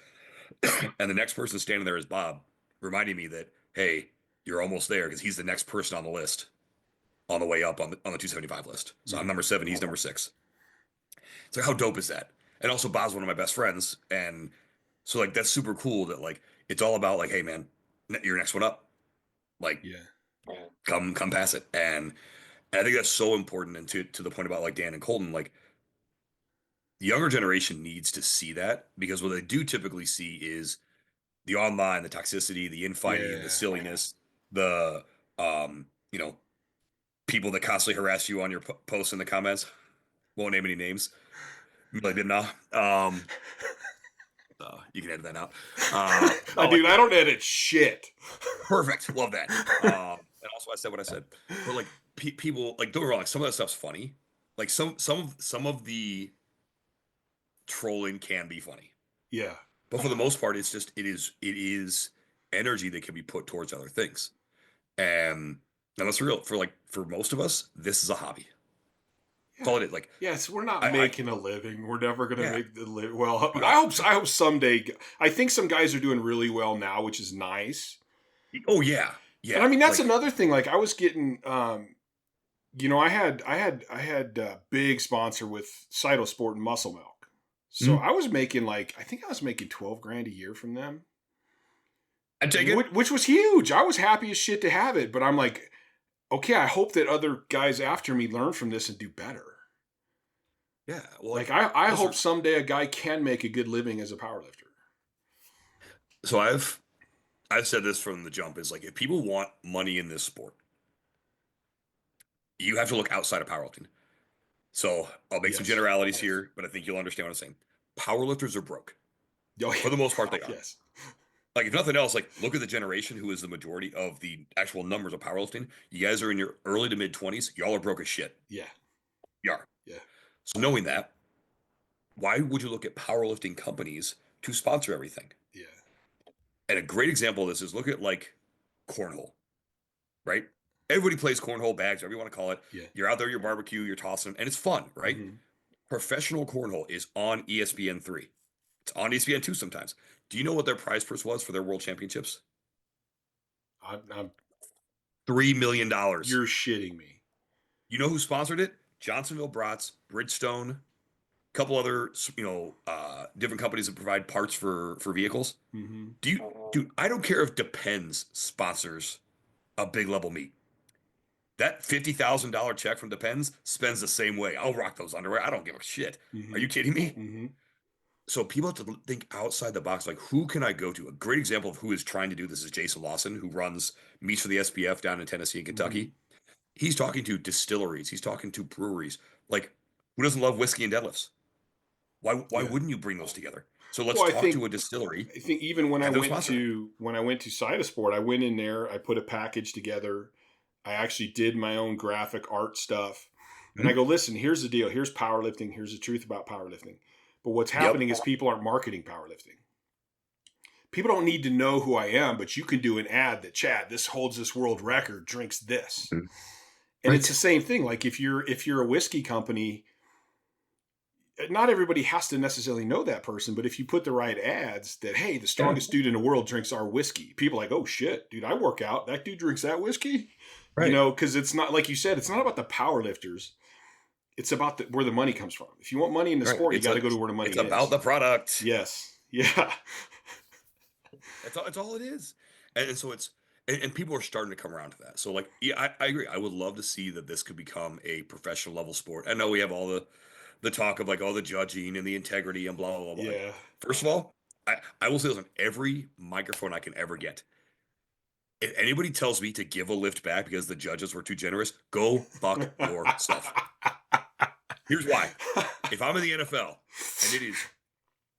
And the next person standing there is Bob, reminding me that, hey, you're almost there because he's the next person on the list on the way up on the 275 list. So I'm Mm-hmm. number 7, he's number 6. It's like how dope is that? And also Bob's one of my best friends, and so like that's super cool that like it's all about like, hey man, you're next one up. Like Yeah. come pass it. And I think that's so important. And to the point about like Dan and Colton, like the younger generation needs to see that because what they do typically see is the online, the toxicity, the infighting, the Yeah. silliness, the people that constantly harass you on your posts in the comments. Won't name any names. Really did now. You can edit that out. No, like Dude, I don't edit shit. perfect. Love that. And also I said what I said. But like people, like don't get me wrong, like, some of that stuff's funny. Like some of the trolling can be funny. Yeah. But for the most part, it is energy that can be put towards other things. And that's real for most of us, this is a hobby. That's all it is. Like Yes, we're not I making a living. We're never going to yeah. make the living. Well, Dude, I hope someday. I think some guys are doing really well now, which is nice. oh yeah. And Yeah. I mean, that's Like another thing. Like I was getting, I had a big sponsor with Cytosport and Muscle Milk. So I was making I think I was making 12 grand a year from them. I take it. Which was huge. I was happy as shit to have it, but I'm like, okay, I hope that other guys after me learn from this and do better. Yeah. Well, Like I hope someday a guy can make a good living as a powerlifter. So I've said this from the jump is like if people want money in this sport, you have to look outside of powerlifting. So I'll make some Yes. generalities here, but I think you'll understand what I'm saying. Powerlifters are broke. Oh, yeah. For the most part, they are. Yes. Like if nothing else, like look at the generation who is the majority of the actual numbers of powerlifting. You guys are in your early to mid 20s. Y'all are broke as shit. Yeah. You are. Yeah. So knowing that, why would you look at powerlifting companies to sponsor everything? Yeah. And a great example of this is look at like cornhole, right? Everybody plays cornhole, bags, whatever you want to call it. Yeah. You're out there, you're barbecue, you're tossing, and it's fun, right? Mm-hmm. Professional cornhole is on ESPN3. It's on ESPN2 sometimes. Do you know what their prize purse was for their world championships? I'm $3 million. You're shitting me. You know who sponsored it? Johnsonville Brats, Bridgestone, a couple other, different companies that provide parts for vehicles. Mm-hmm. Dude, I don't care if Depends sponsors a big level meet. That $50,000 check from Depends spends the same way. I'll rock those underwear. I don't give a shit. Mm-hmm. Are you kidding me? Mm-hmm. So people have to think outside the box. Like, who can I go to? A great example of who is trying to do this is Jason Lawson, who runs meets for the SPF down in Tennessee and Kentucky. Mm-hmm. He's talking to distilleries. He's talking to breweries. Like, who doesn't love whiskey and deadlifts? Why wouldn't you bring those together? So let's talk to a distillery. I think even when I went to Cytosport, I went in there, I put a package together. I actually did my own graphic art stuff. And I go, listen, here's the deal. Here's powerlifting. Here's the truth about powerlifting. But what's happening is people aren't marketing powerlifting. People don't need to know who I am, but you can do an ad that, Chad, this holds this world record, drinks this. Mm-hmm. And it's the same thing. Like if you're a whiskey company, not everybody has to necessarily know that person, but if you put the right ads that, hey, the strongest dude in the world drinks our whiskey, people are like, oh shit, dude, I work out. That dude drinks that whiskey. Right. Because it's not, like you said, it's not about the power lifters. It's about where the money comes from. If you want money in the sport, you got to go to where the money is. It's about the product. Yes. Yeah. That's all it is. And so and people are starting to come around to that. So like, yeah, I agree. I would love to see that this could become a professional level sport. I know we have all the talk of like all the judging and the integrity and blah, blah, blah. Yeah. Like, first of all, I will say this on every microphone I can ever get. If anybody tells me to give a lift back because the judges were too generous, go fuck yourself. Here's why. If I'm in the NFL and it is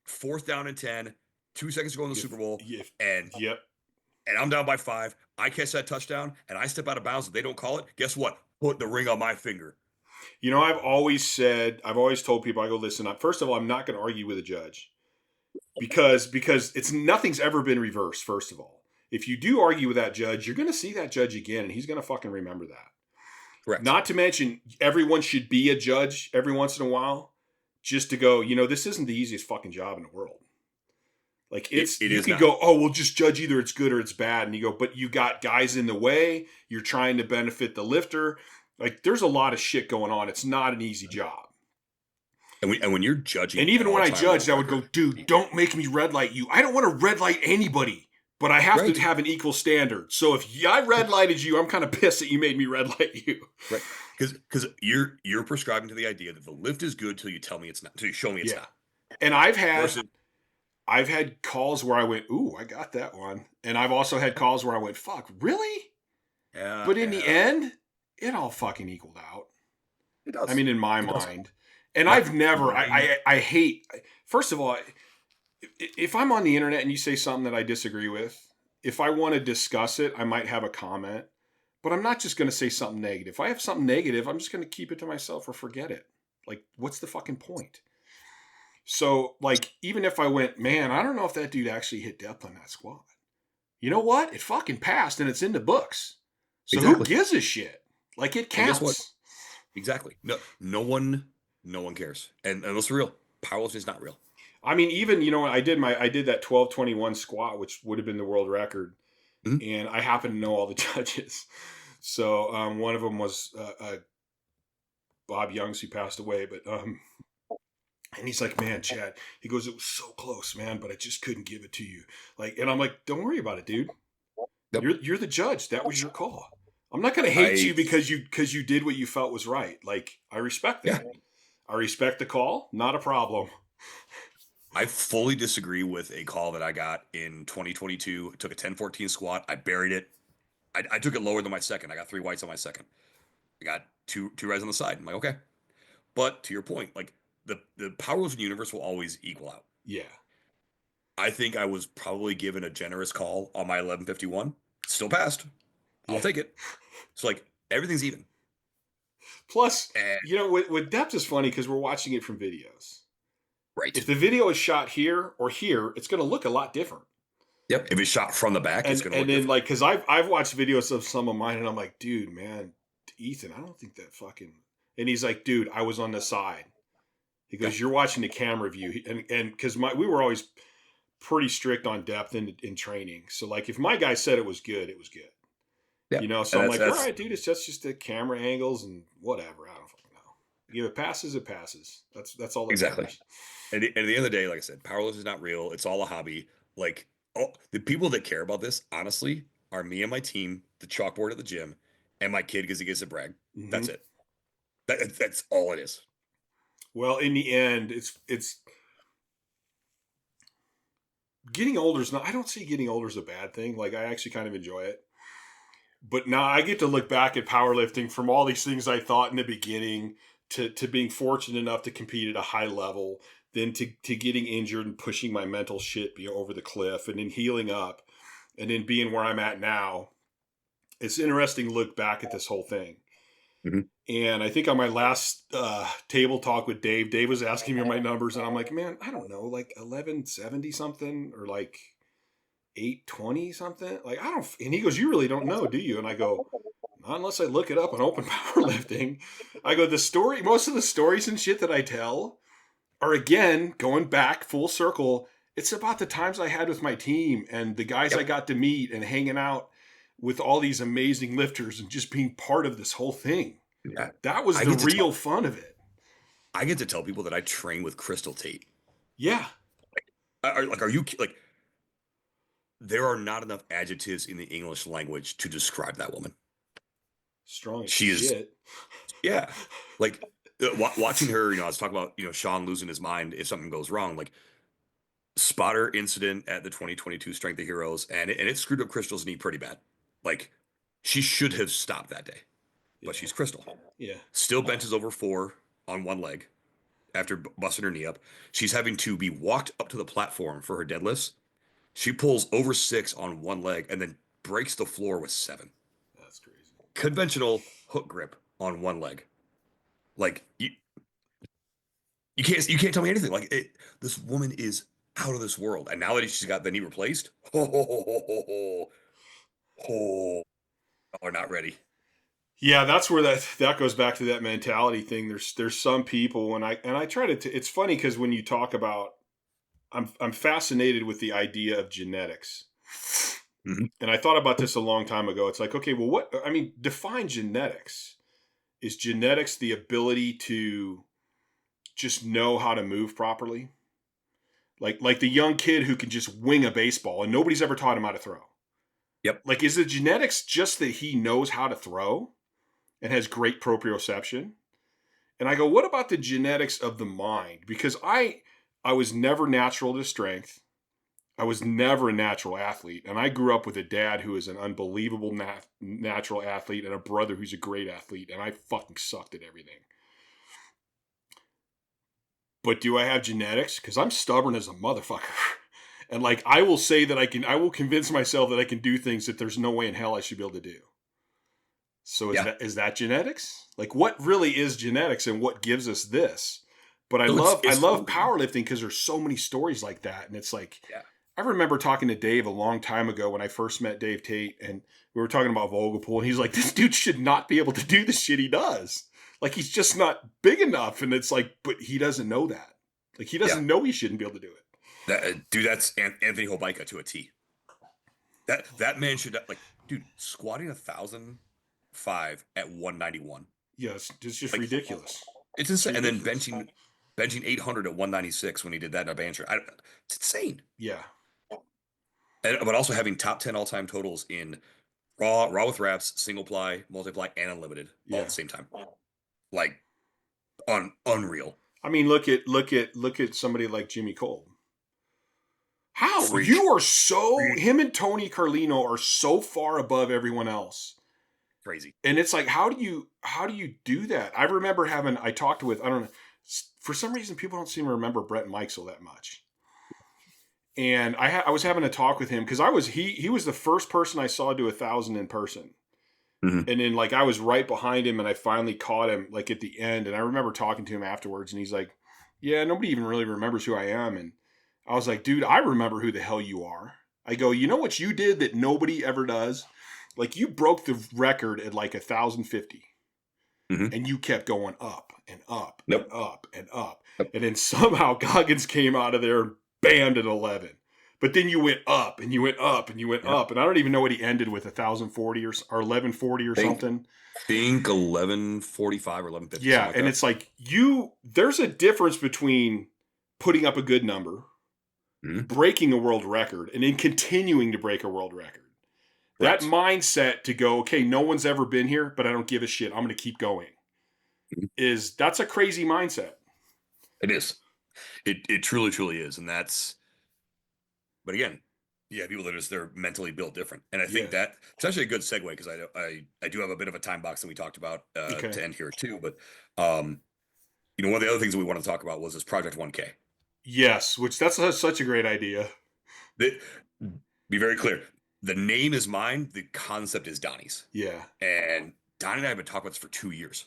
4th down and 10, 2 seconds to go in the Super Bowl, and I'm down by 5, I catch that touchdown and I step out of bounds and they don't call it, guess what? Put the ring on my finger. I've always told people, I go, listen, first of all, I'm not going to argue with a judge because nothing's ever been reversed, first of all. If you do argue with that judge, you're going to see that judge again, and he's going to fucking remember that. Correct. Not to mention, everyone should be a judge every once in a while, just to go, this isn't the easiest fucking job in the world. Like you can go, oh, we'll just judge either it's good or it's bad, and you go, but you got guys in the way. You're trying to benefit the lifter. Like there's a lot of shit going on. It's not an easy job. And when you're judging, and even when I judged, I would go, dude, don't make me red light you. I don't want to red light anybody. But I have to have an equal standard. So if I red lighted you, I'm kind of pissed that you made me red light you. Right. Because you're prescribing to the idea that the lift is good till you tell me it's not, till you show me it's not. And I've had I've had calls where I went, ooh, I got that one. And I've also had calls where I went, fuck, really? Yeah, But in the end, it all fucking equaled out. it I does. mean, in my It does. mind. And My I've never, my I hate, first of all, if I'm on the internet and you say something that I disagree with, if I want to discuss it, I might have a comment, but I'm not just going to say something negative. If I have something negative, I'm just going to keep it to myself or forget it. Like, what's the fucking point? So, like, even if I went, man, I don't know if that dude actually hit depth on that squat. You know what? It fucking passed and it's in the books. So who exactly. gives a shit? Like, it And guess what? counts. Exactly. No one cares. And let's be real. Powerlifting is not real. I mean, even, I did that 1221 squat, which would have been the world record. Mhm. And I happen to know all the judges. So one of them was Bob Youngs, who passed away, but and he's like, man, Chad, he goes, it was so close, man, but I just couldn't give it to you. Like, and I'm like, don't worry about it, dude. Yep. You're the judge. That was your call. I'm not going to hate you because you did what you felt was right. Like, I respect that. Yeah. I respect the call. Not a problem. I fully disagree with a call that I got in 2022. Took a 10-14 squat. I buried it. I took it lower than my second. I got 3 whites on my second. I got two reds on the side. I'm like, okay. But to your point, like the powerlifting universe will always equal out. Yeah. I think I was probably given a generous call on my 1151. Still passed. I'll take it. So like everything's even. Plus, And, with depth is funny because we're watching it from videos. right. If the video is shot here or here, it's going to look a lot different. Yep. If it's shot from the back, it's going to look then different. like, because I've watched videos of some of mine and I'm like, dude, man, Ethan, I don't think that fucking. And he's like, dude, I was on the side. He goes, you're watching the camera view, and because we were always pretty strict on depth in training. So like, if my guy said it was good, it was good. Yeah. So I'm like, all right, dude, it's just the camera angles and whatever. I don't fucking know. If it passes, it passes. That's all that Exactly. matters. And at the end of the day, like I said, powerlifting is not real. It's all a hobby. Like the people that care about this, honestly, are me and my team, the chalkboard at the gym, and my kid because he gets to brag. Mm-hmm. That's it. That's all it is. Well, in the end, it's getting older is not. I don't see getting older as a bad thing. Like, I actually kind of enjoy it. But now I get to look back at powerlifting from all these things I thought in the beginning to being fortunate enough to compete at a high level, then to getting injured and pushing my mental shit over the cliff, and then healing up, and then being where I'm at now. It's interesting to look back at this whole thing. Mm-hmm. And I think on my last table talk with Dave was asking me my numbers, and I'm like, man, I don't know, like 1170 something or like 820 something. Like, I don't. And he goes, you really don't know, do you? And I go, not unless I look it up on Open Powerlifting. I go, most of the stories and shit that I tell are, again, going back full circle. It's about the times I had with my team and the guys I got to meet and hanging out with all these amazing lifters and just being part of this whole thing. Yeah. That was the real fun of it. I get to tell people that I train with Crystal Tate. Yeah. Are you like? There are not enough adjectives in the English language to describe that woman. Strong as She is, shit. Yeah. Like watching her, I was talking about, Sean losing his mind if something goes wrong. Like spotter incident at the 2022 Strength of Heroes, and it screwed up Crystal's knee pretty bad. Like she should have stopped that day, but she's Crystal. Yeah. Still benches over 4 on one leg after busting her knee up. She's having to be walked up to the platform for her deadlifts. She pulls over 6 on one leg and then breaks the floor with 7. That's crazy. Conventional hook grip on one leg. Like you can't tell me anything. Like this woman is out of this world, and now that she's got the knee replaced, are not ready. Yeah, that's where that goes back to that mentality thing. There's some people, and I try to. It's funny because when you talk about, I'm fascinated with the idea of genetics, Mm-hmm. and I thought about this a long time ago. It's like, okay, well, define genetics. Is genetics the ability to just know how to move properly? Like the young kid who can just wing a baseball and nobody's ever taught him how to throw. Yep. Like, is the genetics just that he knows how to throw and has great proprioception? And I go, what about the genetics of the mind? Because I was never natural to strength. I was never a natural athlete. And I grew up with a dad who is an unbelievable natural athlete and a brother who's a great athlete. And I fucking sucked at everything. But do I have genetics? Because I'm stubborn as a motherfucker. And like, I will say that I will convince myself that I can do things that there's no way in hell I should be able to do. So is that genetics? Like, what really is genetics and what gives us this? But I So love powerlifting because there's so many stories like that. And it's like, yeah. I remember talking to Dave a long time ago when I first met Dave Tate, and we were talking about Vogelpool, and he's like, this dude should not be able to do the shit he does. Like, he's just not big enough. And it's like, but he doesn't know that. Like, he doesn't know he shouldn't be able to do it. Dude, that's Anthony Hobica to a T. That man should, like, dude, squatting 1,005 at 191. Yeah, it's just like, ridiculous. It's insane. And then benching 800 at 196 when he did that in a bench. It's insane. Yeah. But also having top 10 all-time totals in raw with wraps, single ply, multiply, and unlimited all at the same time. Like, unreal. I mean, look at somebody like Jimmy Cole. How? Freak. You are so him and Tony Carlino are so far above everyone else. Crazy. And it's like, how do you do that? I remember I talked with, I don't know, for some reason people don't seem to remember Brett Mikesell that much. And I was having a talk with him because he was the first person I saw do 1,000 in person. Mm-hmm. And then like I was right behind him and I finally caught him like at the end. And I remember talking to him afterwards and he's like, yeah, nobody even really remembers who I am. And I was like, dude, I remember who the hell you are. I go, you know what you did that nobody ever does? Like you broke the record at like 1,050 and you kept going up and up and up and up. And then somehow Goggins came out of there and banned at 11. But then you went up and you went up and you went up. And I don't even know what he ended with 1,040 or 1,140 or something. I think 1145 or 1150. Yeah. And it's like there's a difference between putting up a good number, breaking a world record, and then continuing to break a world record. That mindset to go, okay, no one's ever been here, but I don't give a shit. I'm going to keep going. That's a crazy mindset. It is. It truly, truly is. And but again, people that they're mentally built different. And I think that it's actually a good segue because I do have a bit of a time box that we talked about to end here too. But, one of the other things that we want to talk about was this Project 1K. Yes, which that's such a great idea. Be very clear. The name is mine. The concept is Donnie's. Yeah. And Donnie and I have been talking about this for 2 years.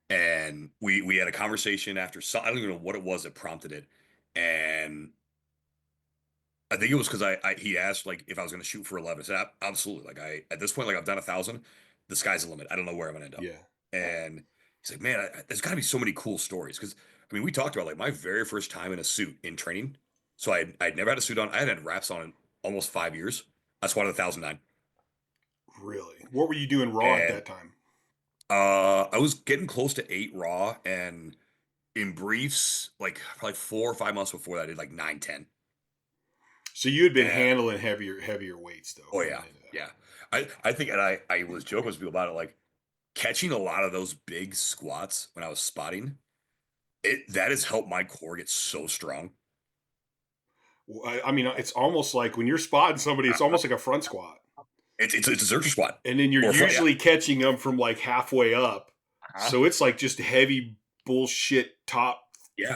And we had a conversation after, I don't even know what it was that prompted it. And I think it was because he asked like if I was going to shoot for 11. I said, absolutely. Like at this point, like I've done 1,000. The sky's the limit. I don't know where I'm going to end up. Yeah. And he's like, man, there's got to be so many cool stories. Because, I mean, we talked about like my very first time in a suit in training. So I'd never had a suit on. I had wraps on in almost 5 years. I squatted 1,009. Really? What were you doing raw at that time? I was getting close to 8 raw, and in briefs, like probably 4 or 5 months before that, I did like 9, 10. So you had been handling heavier weights though. Oh yeah. Yeah. I think, and I was joking with people about it, like catching a lot of those big squats when I was spotting, that has helped my core get so strong. I mean, it's almost like when you're spotting somebody, it's almost like a front squat. It's a zercher squat. And then you're usually catching them from like halfway up. So it's like just heavy bullshit top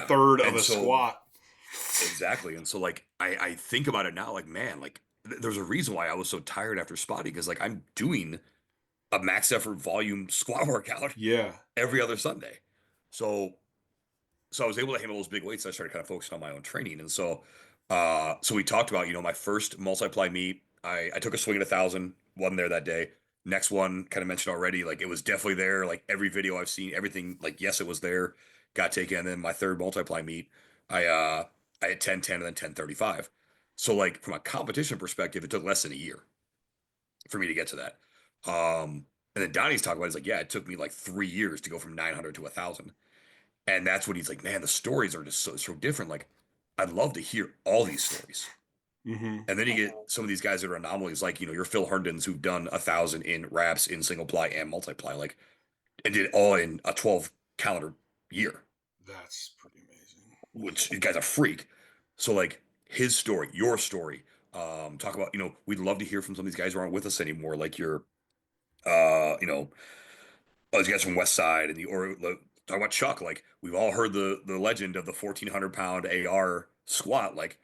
third of a squat. Exactly. And so like, I think about it now, like, man, like there's a reason why I was so tired after spotting, because like I'm doing a max effort volume squat workout every other Sunday. So I was able to handle those big weights. I started kind of focusing on my own training. And so we talked about, my first multiply meet, I took a swing at 1,000, wasn't there that day. Next one, kind of mentioned already, like it was definitely there. Like every video I've seen, everything, like, yes, it was there, got taken. And then my third multiply meet, I had 10, 10, and then 10, 35. So like from a competition perspective, it took less than a year for me to get to that. And then Donnie's talking about, he's like, yeah, it took me like 3 years to go from 900 to 1,000. And that's when he's like, man, the stories are just so different. Like, I'd love to hear all these stories. Mm-hmm. And then you get some of these guys that are anomalies, like, your Phil Herndons who've done 1,000 in wraps, in single ply and multiply, like, and did it all in a 12 calendar year. That's pretty amazing. Which, the guy's a freak. So like his story, your story. Talk about, we'd love to hear from some of these guys who aren't with us anymore, like your, you know, these guys from West Side talk about Chuck. Like we've all heard the legend of the 1,400 pound AR squat. Like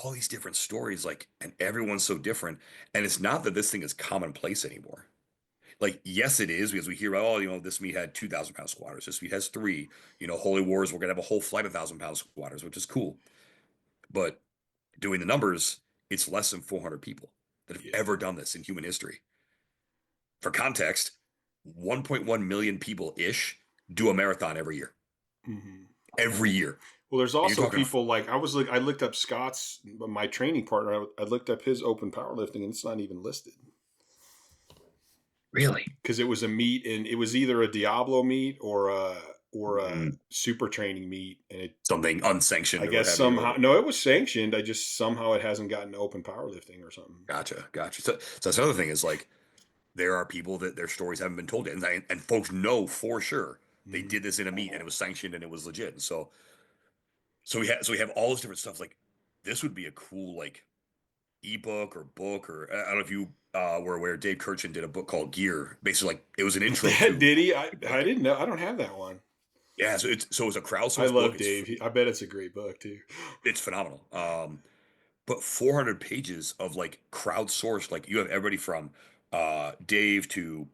all these different stories, like, and everyone's so different. And it's not that this thing is commonplace anymore. Like, yes, it is because we hear about, oh, this meet had 2,000 pound squatters. This meet has three. Holy Wars, we're gonna have a whole flight of 1,000 pound squatters, which is cool. But doing the numbers, it's less than 400 people that have ever done this in human history. For context, 1.1 million people ish do a marathon every year. Mm-hmm. Every year. Well, there's also people like I looked up Scott's, my training partner. I looked up his open powerlifting, and it's not even listed. Really? Because it was a meet, and it was either a Diablo meet or a super training meet, and something unsanctioned. I guess somehow it was sanctioned. Somehow it hasn't gotten to open powerlifting or something. Gotcha. So that's another thing is like there are people that their stories haven't been told yet, and folks know for sure they did this in a meet and it was sanctioned and it was legit. And so we have all this different stuff. Like this would be a cool like ebook or book, or I don't know if you were aware. Dave Kirchin did a book called Gear. Basically, like it was an intro. Did he? I didn't know. I don't have that one. Yeah, so it's a crowdsourced. I love book. Dave. I bet it's a great book too. It's phenomenal. But 400 pages of like crowdsourced. Like you have everybody from Dave to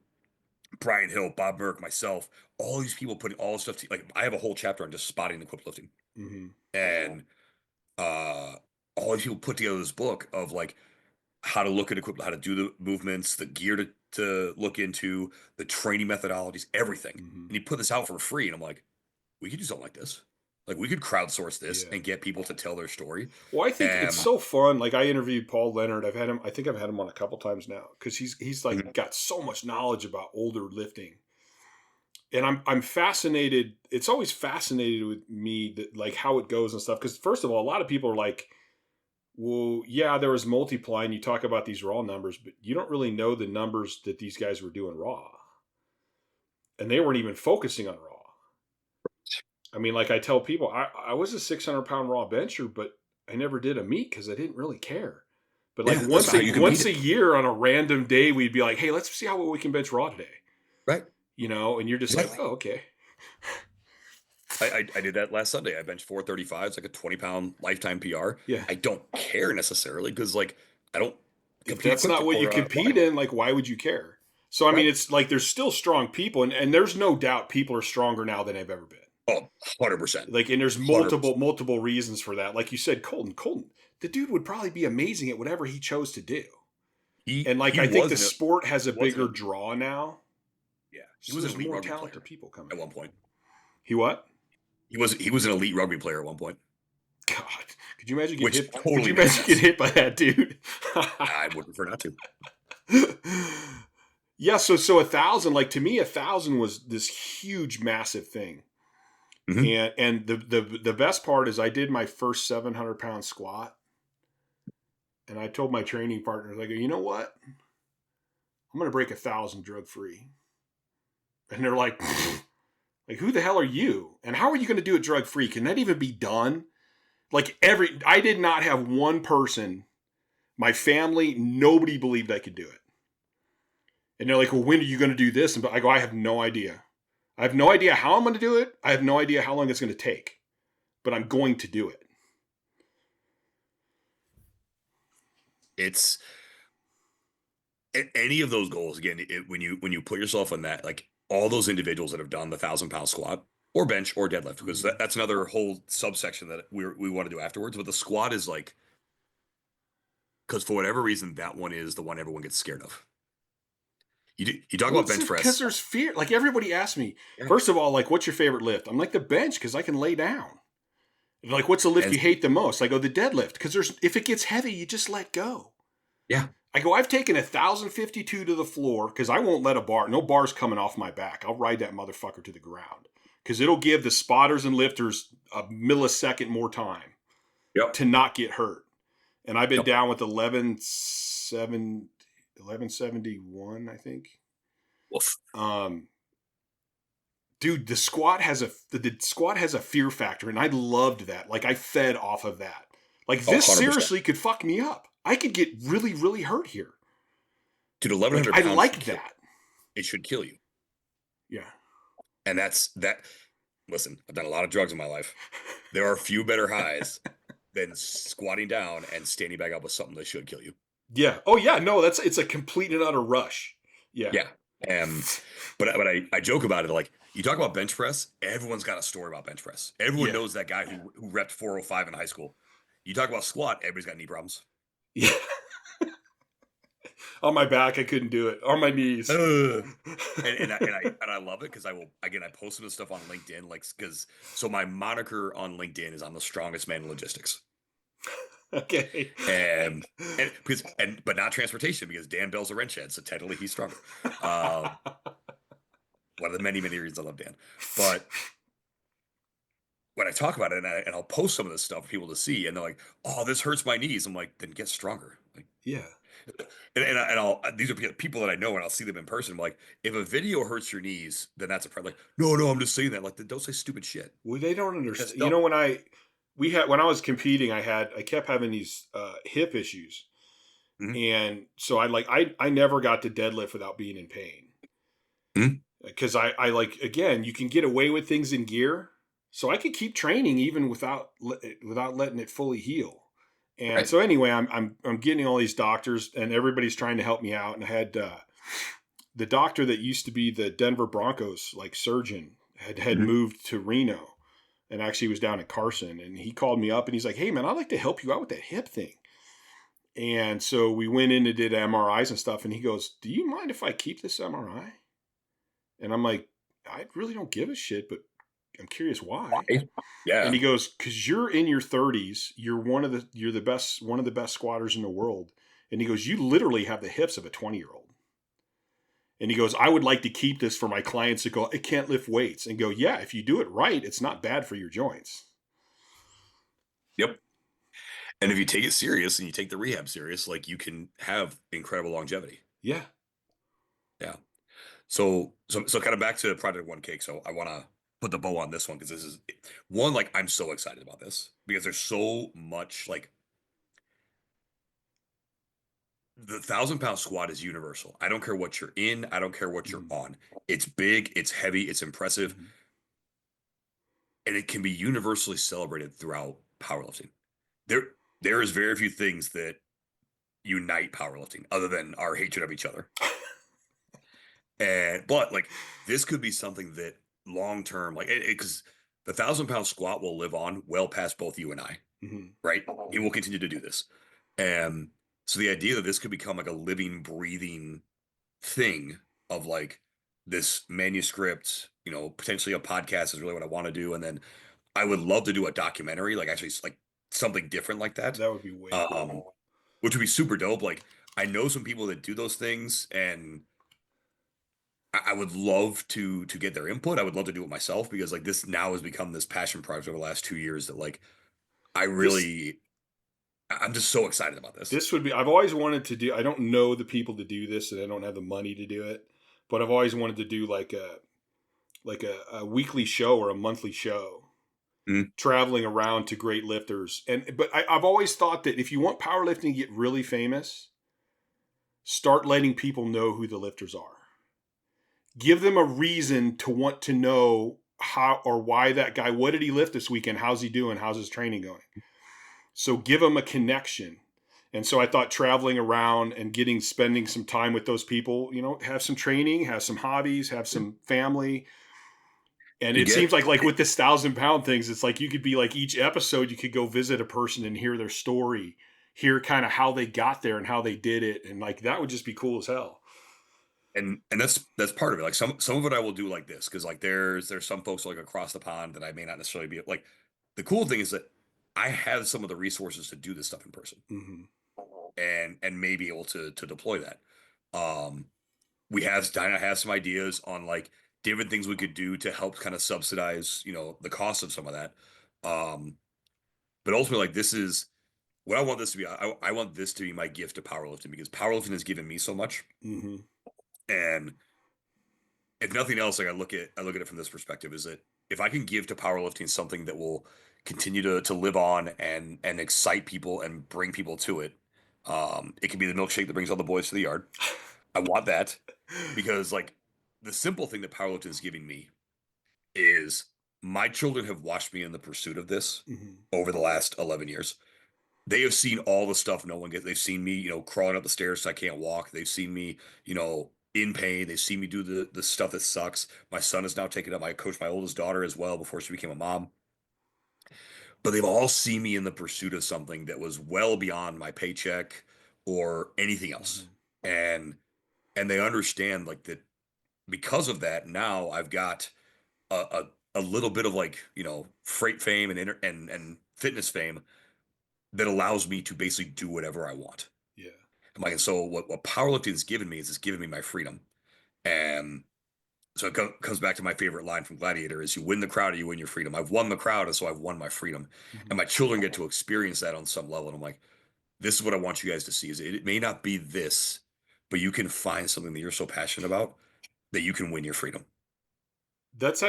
Brian Hill, Bob Burke, myself, all these people putting all this stuff to, like I have a whole chapter on just spotting the equipped lifting. Mm-hmm. And all these people put together this book of like how to look at equipment, how to do the movements, the gear to look into, the training methodologies, everything. Mm-hmm. And he put this out for free. And I'm like, we could do something like this. Like we could crowdsource this and get people to tell their story. Well, I think it's so fun. Like I interviewed Paul Leonard. I think I've had him on a couple times now because he's like got so much knowledge about older lifting. And I'm fascinated. It's always fascinated with me that like how it goes and stuff. Because first of all, a lot of people are like, well, yeah, there was multiply and you talk about these raw numbers, but you don't really know the numbers that these guys were doing raw. And they weren't even focusing on raw. I mean, like I tell people, I was a 600-pound raw bencher, but I never did a meet because I didn't really care. But like once a year on a random day, we'd be like, hey, let's see how we can bench raw today. Right. And you're just like, oh, okay. I did that last Sunday. I benched 435. It's like a 20-pound lifetime PR. Yeah. I don't care necessarily because like I don't compete. If that's not what you compete in, like why would you care? So I mean, it's like there's still strong people, and there's no doubt people are stronger now than they've ever been. Oh, 100%. Like, and there's multiple reasons for that. Like you said, Colton, the dude would probably be amazing at whatever he chose to do. I think the sport has a bigger draw now. Yeah, he was an elite more rugby talented player people coming at one point. He what? He was an elite rugby player at one point. God, could you imagine getting hit? Totally could you imagine getting hit by that dude? I would prefer not to. Yeah, so 1,000, like to me, 1,000 was this huge, massive thing. Mm-hmm. And the best part is I did my first 700-pound squat, and I told my training partners, I go, you know what? I'm going to break 1,000 drug free. And they're like, who the hell are you? And how are you going to do it drug free? Can that even be done? Like I did not have one person, my family, nobody believed I could do it. And they're like, well, when are you going to do this? And I go, I have no idea. I have no idea how I'm going to do it. I have no idea how long it's going to take, but I'm going to do it. It's any of those goals again. When you put yourself in that, like all those individuals that have done the 1,000-pound squat or bench or deadlift, because that's another whole subsection that we want to do afterwards. But the squat is like, because for whatever reason, that one is the one everyone gets scared of. You talk about bench press. Because there's fear. Like everybody asks me, first of all, like, what's your favorite lift? I'm like, the bench, because I can lay down. Like, what's the lift you hate the most? I go, the deadlift, because if it gets heavy, you just let go. Yeah. I go, I've taken 1,052 to the floor because I won't let no bars coming off my back. I'll ride that motherfucker to the ground because it'll give the spotters and lifters a millisecond more time to not get hurt. And I've been down with 1171, I think. Oof. Dude, the squat has a fear factor, and I loved that. Like I fed off of that. Like, Oh, this 100%. seriously could fuck me up. I could get really, really hurt here. Dude, Like, 1,100 I pounds like that. it should kill you. Yeah. And that's that. Listen, I've done a lot of drugs in my life. There are few better highs than squatting down and standing back up with something that should kill you. Yeah. Oh yeah. No, it's a complete and utter rush. Yeah. Yeah. But I joke about it. Like, you talk about bench press, everyone's got a story about bench press. Everyone Yeah. knows that guy who repped 405 in high school. You talk about squat, everybody's got knee problems. Yeah. On my back, I couldn't do it. On my knees. And I love it because I post some of this stuff on LinkedIn, like, because so my moniker on LinkedIn is I'm the strongest man in logistics. Okay. But not transportation, because Dan Bell's a wrench head, so technically he's stronger. One of the many, many reasons I love Dan. But when I talk about it, and I'll post some of this stuff for people to see, and they're like, "Oh, this hurts my knees." I'm like, "Then get stronger." Like, Yeah. I'll these are people that I know, and I'll see them in person. I'm like, if a video hurts your knees, then that's a problem. Like, no, I'm just saying that. Like, don't say stupid shit. Well, they don't understand. That's You know, dumb. when I was competing, I kept having these hip issues, Mhm. and so I never got to deadlift without being in pain. Mhm. Because I like, again, you can get away with things in gear, so I could keep training even without letting it fully heal. And Right. so anyway, I'm getting all these doctors, and everybody's trying to help me out. And I had the doctor that used to be the Denver Broncos like surgeon had Mhm. moved to Reno, and actually was down at Carson. And he called me up and he's like, "Hey man, I'd like to help you out with that hip thing." And so we went in and did MRIs and stuff. And he goes, "Do you mind if I keep this MRI?" And I'm like, "I really don't give a shit, but I'm curious why." Right? And Yeah. he goes, "Because you're in your 30s, you're the best, one of the best squatters in the world." And he goes, "You literally have the hips of a 20-year-old." And he goes, "I would like to keep this for my clients to go, I can't lift weights." And go, "Yeah, if you do it right, it's not bad for your joints." Yep. And if you take it serious and you take the rehab serious, like, you can have incredible longevity. Yeah. Yeah. So kind of back to Project One Cake. So I want to put the bow on this one because this is one, like, I'm so excited about this because there's so much, like, the 1,000 pound squat is universal. I don't care what you're in. I don't care what you're Mm-hmm. on. It's big, it's heavy, it's impressive, Mm-hmm. and it can be universally celebrated throughout powerlifting. There, there is very few things that unite powerlifting other than our hatred of each other. But like, this could be something that long term, like, because the 1,000 pound squat will live on well past both you and I, Mm-hmm. right? It will continue to do this. And so the idea that this could become like a living, breathing thing of like this manuscript, potentially a podcast is really what I want to do. And then I would love to do a documentary, like, actually, like, something different like that. That would be way Um, cool. which would be super dope. Like, I know some people that do those things, and I would love to get their input. I would love to do it myself because, like, this now has become this passion project over the last 2 years that, like, I This really I'm just so excited about this. this would be, I've always wanted to do, I don't know the people to do this and I don't have the money to do it, but I've always wanted to do a weekly show or a monthly show Mhm. traveling around to great lifters. I've always thought that if you want powerlifting to get really famous, start letting people know who the lifters are. Give them a reason to want to know how or why that guy, what did he lift this weekend? How's he doing? How's his training going? So give them a connection. And so I thought traveling around and spending some time with those people, have some training, have some hobbies, have some family. And You it get seems like with this 1,000 pound things, it's like you could be like, each episode you could go visit a person and hear their story, hear kind of how they got there and how they did it. And like, that would just be cool as hell. and that's part of it. Like, some of it I will do like this because, like, there's some folks like across the pond that I may not necessarily be like. The cool thing is that I have some of the resources to do this stuff in person Mm-hmm. and may be able to deploy that. Um, Dinah has some ideas on, like, different things we could do to help kind of subsidize, the cost of some of that. Um, but ultimately, like, this is what I want this to be. I want this to be my gift to powerlifting because powerlifting has given me so much. Mm-hmm. And if nothing else, like, I look at it from this perspective, is that if I can give to powerlifting something that will continue to live on and excite people and bring people to it, it can be the milkshake that brings all the boys to the yard. I want that because like the simple thing that powerlifting is giving me is my children have watched me in the pursuit of this Mhm. over the last 11 years. They have seen all the stuff no one gets. They've seen me, crawling up the stairs so I can't walk. They've seen me, in pain. They've seen me do the stuff that sucks. My son is now taking up. I coached my oldest daughter as well before she became a mom. But they've all seen me in the pursuit of something that was well beyond my paycheck or anything else. Mhm. And they understand like that because of that, now I've got a little bit of like, freight fame and fitness fame that allows me to basically do whatever I want. Yeah. And so what powerlifting has given me is it's given me my freedom. And so it comes back to my favorite line from Gladiator is you win the crowd or you win your freedom. I've won the crowd, and so I've won my freedom. And Mhm. my children get to experience that on some level. And I'm like, this is what I want you guys to see is it may not be this, but you can find something that you're so passionate about that you can win your freedom. That's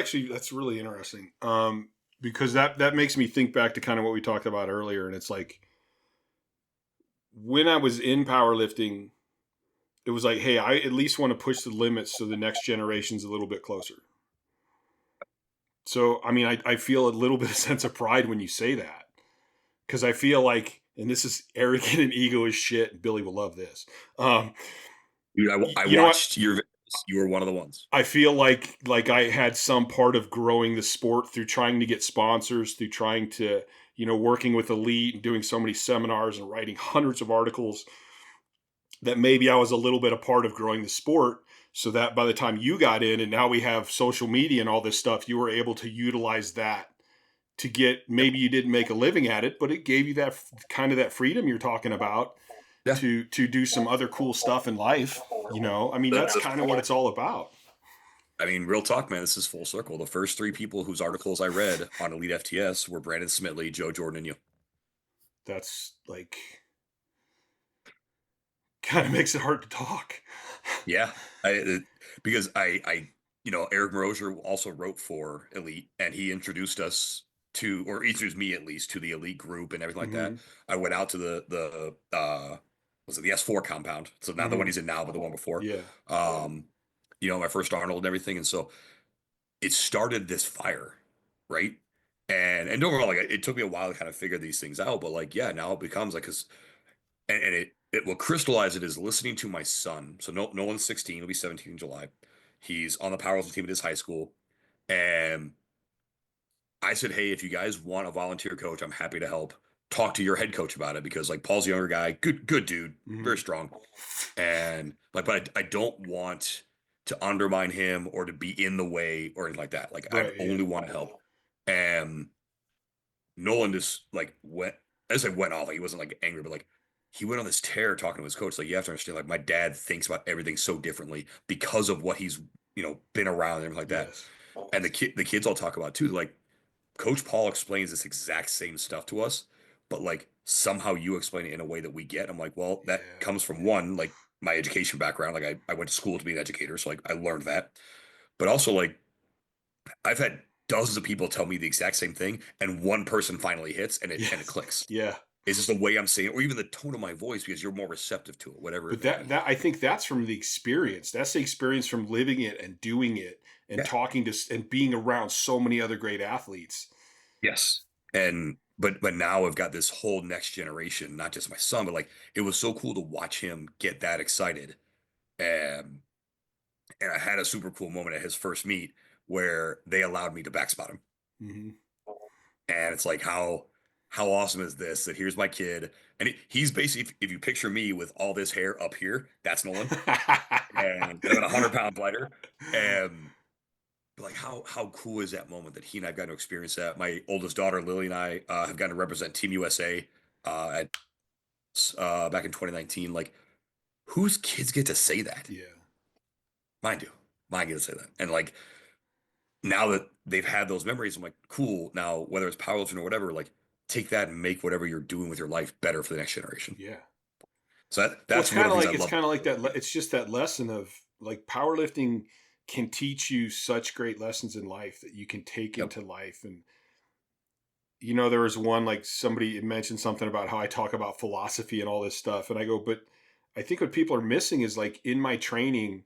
really interesting. Because that makes me think back to kind of what we talked about earlier, and it's like when I was in powerlifting, it was like, hey, I at least want to push the limits so the next generation's a little bit closer. So, I mean, I feel a little bit of sense of pride when you say that because I feel like, and this is arrogant and ego as shit. And Billy will love this. Um, Dude, I you know what? watched your videos. You were one of the ones. I feel like I had some part of growing the sport through trying to get sponsors, through trying to, working with elite and doing so many seminars and writing hundreds of articles that maybe I was a little bit a part of growing the sport so that by the time you got in and now we have social media and all this stuff, you were able to utilize that to get, Yep. maybe you didn't make a living at it, but it gave you that kind of that freedom you're talking about Yeah. to do some other cool stuff in life. I mean, that's kind of what it's all about. I mean, real talk, man, this is full circle. The first three people whose articles I read on Elite FTS were Brandon Smitley, Joe Jordan, and you. That's like kind of makes it hard to talk. Yeah, because Eric Morozier also wrote for Elite, and he introduced us to, or introduced me at least to the Elite group and everything like that. Hmm. I went out to the was it the S4 compound? So not the one Hmm. he's in now, but the one before. Yeah. Um, my first Arnold and everything, and so it started this fire, right? And don't get me wrong, like it took me a while to kind of figure these things out, but like yeah, now it becomes like because and it will crystallize it is listening to my son. So Nolan's 16, he'll be 17 in July. He's on the powerlifting team at his high school, and I said, hey, if you guys want a volunteer coach, I'm happy to help. Talk to your head coach about it because like Paul's a younger guy, good dude, Hmm. very strong, and like, but I don't want to undermine him or to be in the way or anything like that. Like I Right. Yeah. only want to help, and Nolan just like went. I just like went off. Like he wasn't like angry, but like he went on this tear talking to his coach. Like you have to understand, like my dad thinks about everything so differently because of what he's been around and everything like that. Yes. And the kids all talk about it too. Like Coach Paul explains this exact same stuff to us, but like somehow you explain it in a way that we get. I'm like, well, that Yeah. comes from one like my education background. Like I went to school to be an educator, so like I learned that. But also like I've had dozens of people tell me the exact same thing, and one person finally hits, and it Yes. clicks. Yeah. Is this the way I'm saying it, or even the tone of my voice because you're more receptive to it, whatever it But may that be. that I think that's from the experience. That's the experience from living it and doing it and Yeah. talking to and being around so many other great athletes. Yes. And but now I've got this whole next generation, not just my son, but like it was so cool to watch him get that excited. And and I had a super cool moment at his first meet where they allowed me to backspot him. Hmm. And it's like how awesome is this that here's my kid and he's basically if you picture me with all this hair up here, that's Nolan. And I'm about 100 pounds lighter. And like how cool is that moment that he and I've gotten to experience that? My oldest daughter Lily and I have gotten to represent Team USA at back in 2019. Like whose kids get to say that? Yeah. Mine do. Mine get to say that. And like now that they've had those memories, I'm like, cool. Now whether it's powerlifting or whatever, like take that and make whatever you're doing with your life better for the next generation. Yeah. So Well, it's that's one kind of of the things like I love. that. It's just that lesson of like powerlifting can teach you such great lessons in life that you can take Yep. into life. And there was one, like, somebody mentioned something about how I talk about philosophy and all this stuff, and I go, but I think what people are missing is, like, in my training,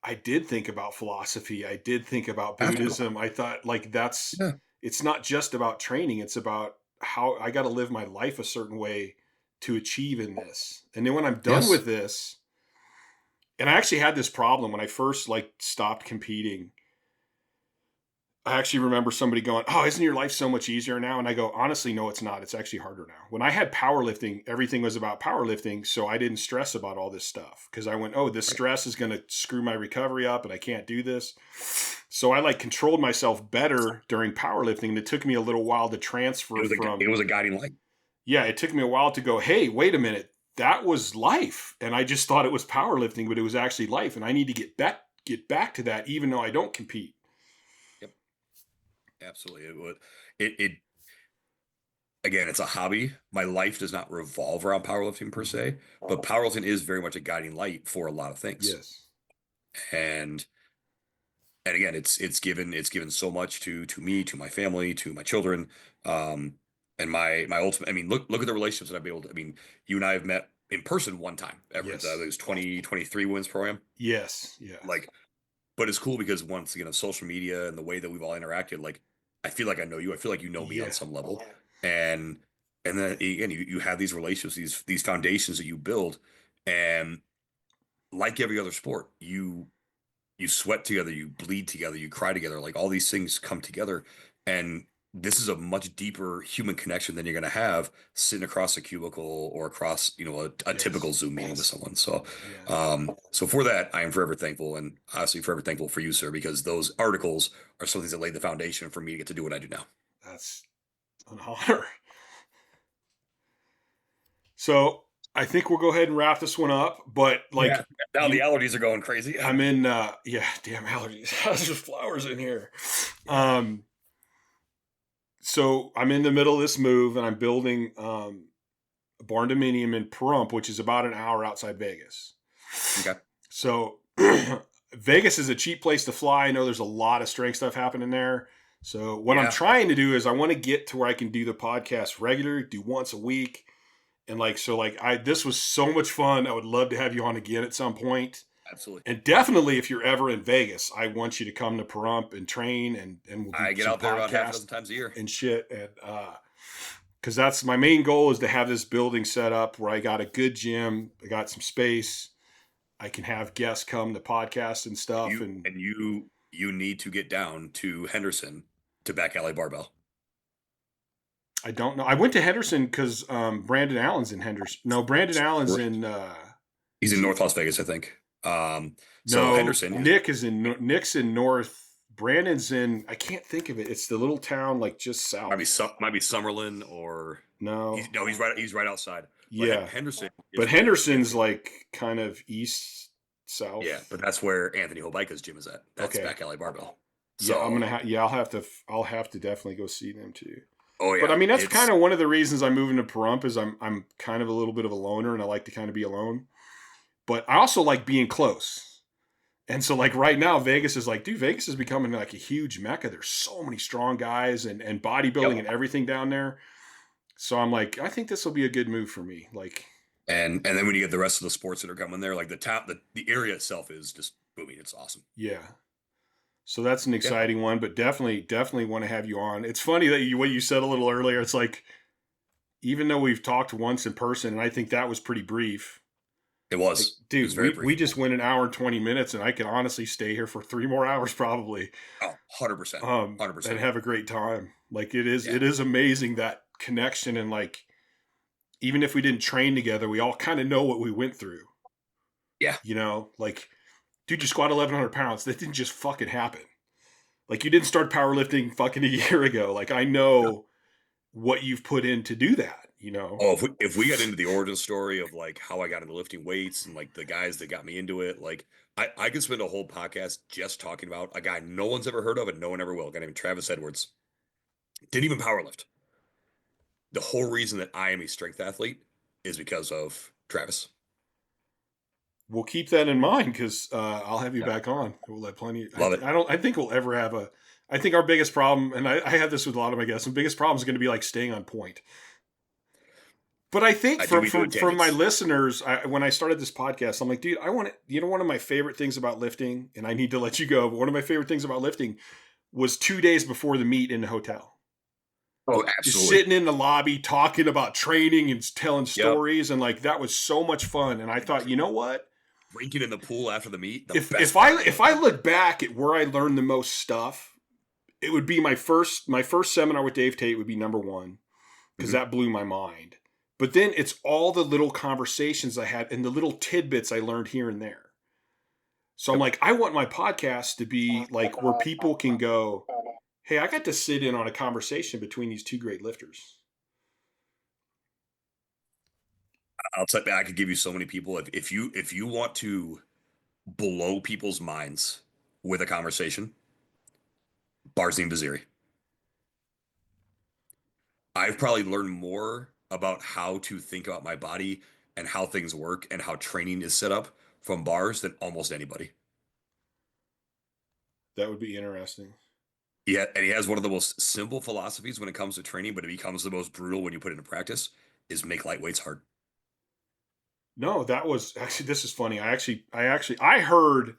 I did think about philosophy. I did think about Absolutely. Buddhism. I thought, like, Yeah. it's not just about training. It's about how I got to live my life a certain way to achieve in this. And then when I'm done Yes. with this, and I actually had this problem when I first, like, stopped competing. I actually remember somebody going, "Oh, isn't your life so much easier now?" And I go, "Honestly, no, it's not. It's actually harder now." When I had powerlifting, everything was about powerlifting, so I didn't stress about all this stuff because I went, "Oh, this Right. stress is going to screw my recovery up and I can't do this." So I, like, controlled myself better during powerlifting, and it took me a little while to transfer It from. was a guiding light. Yeah, it took me a while to go, "Hey, wait a minute. That was life." And I just thought it was powerlifting, but it was actually life, and I need to get back to that even though I don't compete. Yep. Absolutely. It would. It again, it's a hobby. My life does not revolve around powerlifting per se, but powerlifting is very much a guiding light for a lot of things. Yes. And again, it's given so much to me, to my family, to my children, um, and my ultimate. I mean, look at the relationships that I've been able to. I mean, you and I have met in person one time ever. Yes. Those 2023 women's program. Yes. Yeah. Like, but it's cool because once again, of social media and the way that we've all interacted, like I feel like I know you. I feel like you know me on Yeah. some level, and then again, you have these relationships, these foundations that you build, and like every other sport, you sweat together, you bleed together, you cry together, like all these things come together. And this is a much deeper human connection than you're going to have sitting across a cubicle or across, a typical Yes. Zoom meeting with someone. So, Yeah. so for that, I am forever thankful and honestly forever thankful for you, sir, because those articles are some things that laid the foundation for me to get to do what I do now. That's an honor. So I think we'll go ahead and wrap this one up. But, Yeah. like, Now the you, allergies are going crazy. I'm in. Yeah, damn allergies. There's just flowers in here. Yeah. So I'm in the middle of this move, and I'm building a barn dominium in Pahrump, which is about an hour outside Vegas. Okay. So Vegas is a cheap place to fly. I know there's a lot of strength stuff happening there. So what I'm Yeah. trying to do is I want to get to where I can do the podcast regular, do once a week. And, like, so, like, this was so much fun. I would love to have you on again at some point. Absolutely. And definitely, if you're ever in Vegas, I want you to come to Pahrump and train, and we'll do I get some out there about half a podcasts dozen times a year. and shit. And because that's my main goal, is to have this building set up where I got a good gym, I got some space, I can have guests come to podcast and stuff. And You need to get down to Henderson to Back Alley Barbell. I don't know. I went to Henderson because Brandon Allen's in Henderson. No, Brandon Allen's in. He's in Is he? North Las Vegas, I think. So No, Henderson, Nick's in North. Brandon's in. I can't think of it. It's the little town, like, just south. might be Summerlin or No. he's right outside. But Yeah, Henderson is but where Henderson's, like, kind of east south. yeah, but that's where Anthony Hobika's gym is at. That's Okay. Back Alley Barbell. Yeah, I'm So gonna. Yeah, I'll have to definitely go see them too. oh But yeah, I mean, that's it's kind of one of the reasons I'm moving to Pahrump, is I'm kind of a little bit of a loner, and I like to kind of be alone. But I also like being close. And so, like, right now, Vegas is like, dude, Vegas is becoming like a huge mecca. There's so many strong guys and bodybuilding and everything down there. So I'm like, I think this will be a good move for me. Like, and then when you get the rest of the sports that are coming there, like the area itself is just booming. It's awesome. yeah. So that's an Yeah, exciting one, but definitely want to have you on. It's funny that what you said a little earlier. It's like, even though we've talked once in person, and I think that was pretty brief. it Like, was. It was dude, very we brief. just went an hour and 20 minutes, and I could honestly stay here for 3 more hours probably. Oh, 100%. And 100%. have a great time. Like, it Yeah. is amazing, that connection, and, like, even if we didn't train together, we all kind of know what we went through. Yeah. Like, dude, you squat 1,100 pounds. That didn't just fucking happen. Like, you didn't start powerlifting fucking a year ago. Like, I know what you've put in to do that. Oh, if we got into the origin story of like how I got into lifting weights and like the guys that got me into it, like I could spend a whole podcast just talking about a guy no one's ever heard of and no one ever will. A guy named Travis Edwards. Didn't even powerlift. The whole reason that I am a strength athlete is because of Travis. we'll keep that in mind because I'll have you back on. We'll have plenty. Love it. I think we'll ever have I think our biggest problem, and I have this with a lot of my guests, the biggest problem is going to be like staying on point. But I think from my listeners, when I started this podcast, I'm like, dude, one of my favorite things about lifting, and I need to let you go, but one of my favorite things about lifting was 2 days before the meet in the hotel. Oh, absolutely. Just sitting in the lobby, talking about training and telling stories. And like, that was so much fun. And I thought, you know what? Drinking in the pool after the meet. If I look back at where I learned the most stuff, it would be my first seminar with Dave Tate would be number one, because that blew my mind. But then it's all the little conversations I had and the little tidbits I learned here and there. So I'm like, I want my podcast to be like where people can go, hey, I got to sit in on a conversation between these two great lifters. I'll tell you, I could give you so many people. If you want to blow people's minds with a conversation, Barzim Vaziri. I've probably learned more about how to think about my body and how things work and how training is set up from Bars than almost anybody. That would be interesting. Yeah, and he has one of the most simple philosophies when it comes to training, but it becomes the most brutal when you put it into practice, is make light weights hard. No, that was actually, this is funny. I heard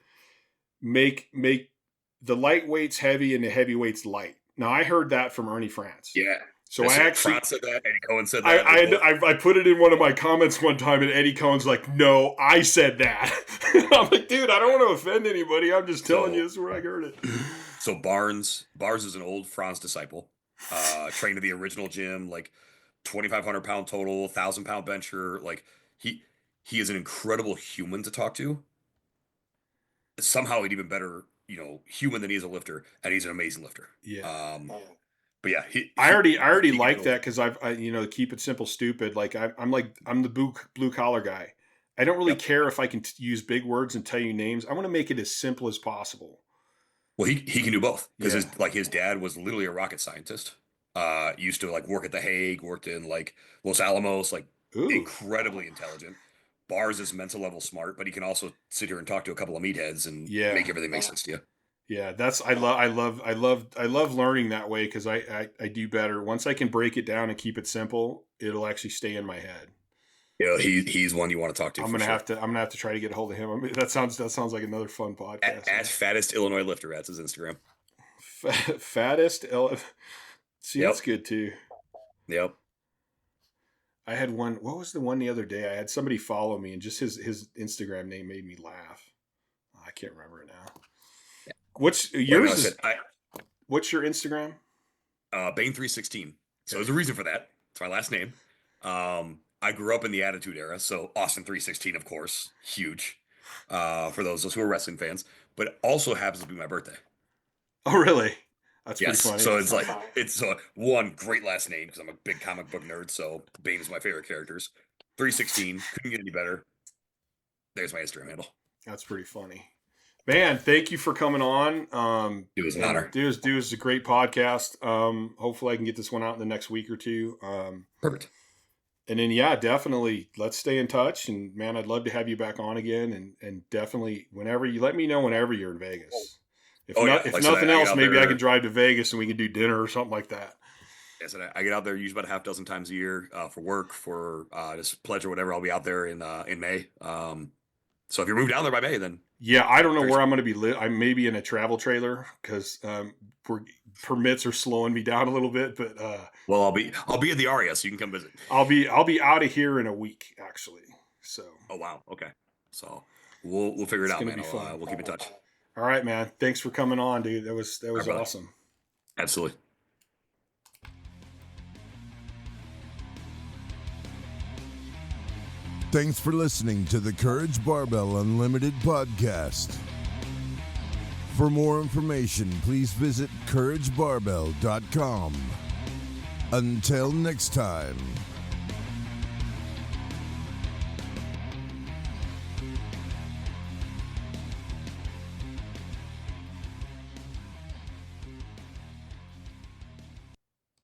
make the lightweights heavy and the heavyweights light. Now I heard that from Ernie France. Yeah. So I actually France said that. Eddie Cohen said that. I put it in one of my comments one time, and Eddie Cohen's like, "No, I said that." I'm like, dude, I don't want to offend anybody. I'm just telling you this is where I heard it. So Bars is an old France disciple, trained at the original gym, like 2,500 pound total, 1,000 pound bencher. Like he is an incredible human to talk to. Somehow he's even better, human than he is a lifter, and he's an amazing lifter. Yeah. But yeah, I already like that because I keep it simple, stupid. Like I'm the blue collar guy. I don't really care if I can use big words and tell you names. I want to make it as simple as possible. Well, he can do both because his dad was literally a rocket scientist. Used to like work at the Hague, worked in like Los Alamos, like incredibly intelligent. Bars is mental level smart, but he can also sit here and talk to a couple of meatheads and make everything make sense to you. Yeah, I love learning that way because I do better. Once I can break it down and keep it simple, it'll actually stay in my head. Yeah, he's one you want to talk to. I'm gonna have to try to get a hold of him. I mean, that sounds like another fun podcast. At fattest Illinois lifter, that's his Instagram. Fattest. See, that's good too. Yep. I had one. What was the one the other day? I had somebody follow me, and just his Instagram name made me laugh. I can't remember it now. What's yours? What's your Instagram? Bain 316. So there's a reason for that. It's my last name. I grew up in the Attitude Era, so Austin 316, of course, huge for those who are wrestling fans. But it also happens to be my birthday. Oh, really? That's pretty funny. So it's one great last name because I'm a big comic book nerd. So Bain is my favorite characters. 316 couldn't get any better. There's my Instagram handle. That's pretty funny. Man, thank you for coming on. It was an honor. Dude, it's a great podcast. Hopefully I can get this one out in the next week or two. Perfect. And then, definitely let's stay in touch. And man, I'd love to have you back on again. And definitely whenever whenever you're in Vegas. If nothing else, maybe I can drive to Vegas and we can do dinner or something like that. Yes, and I get out there usually about a half dozen times a year for work, for just pleasure, whatever. I'll be out there in May. So if you're moving down there by May, then I don't know where I'm going to be. I may be in a travel trailer because permits are slowing me down a little bit. But well, I'll be at the Aria, so you can come visit. I'll be out of here in a week, actually. So. Oh wow. Okay. So we'll figure it out, man. We'll keep in touch. All right, man. Thanks for coming on, dude. That was awesome. Absolutely. Thanks for listening to the Courage Barbell Unlimited podcast. For more information, please visit couragebarbell.com. Until next time.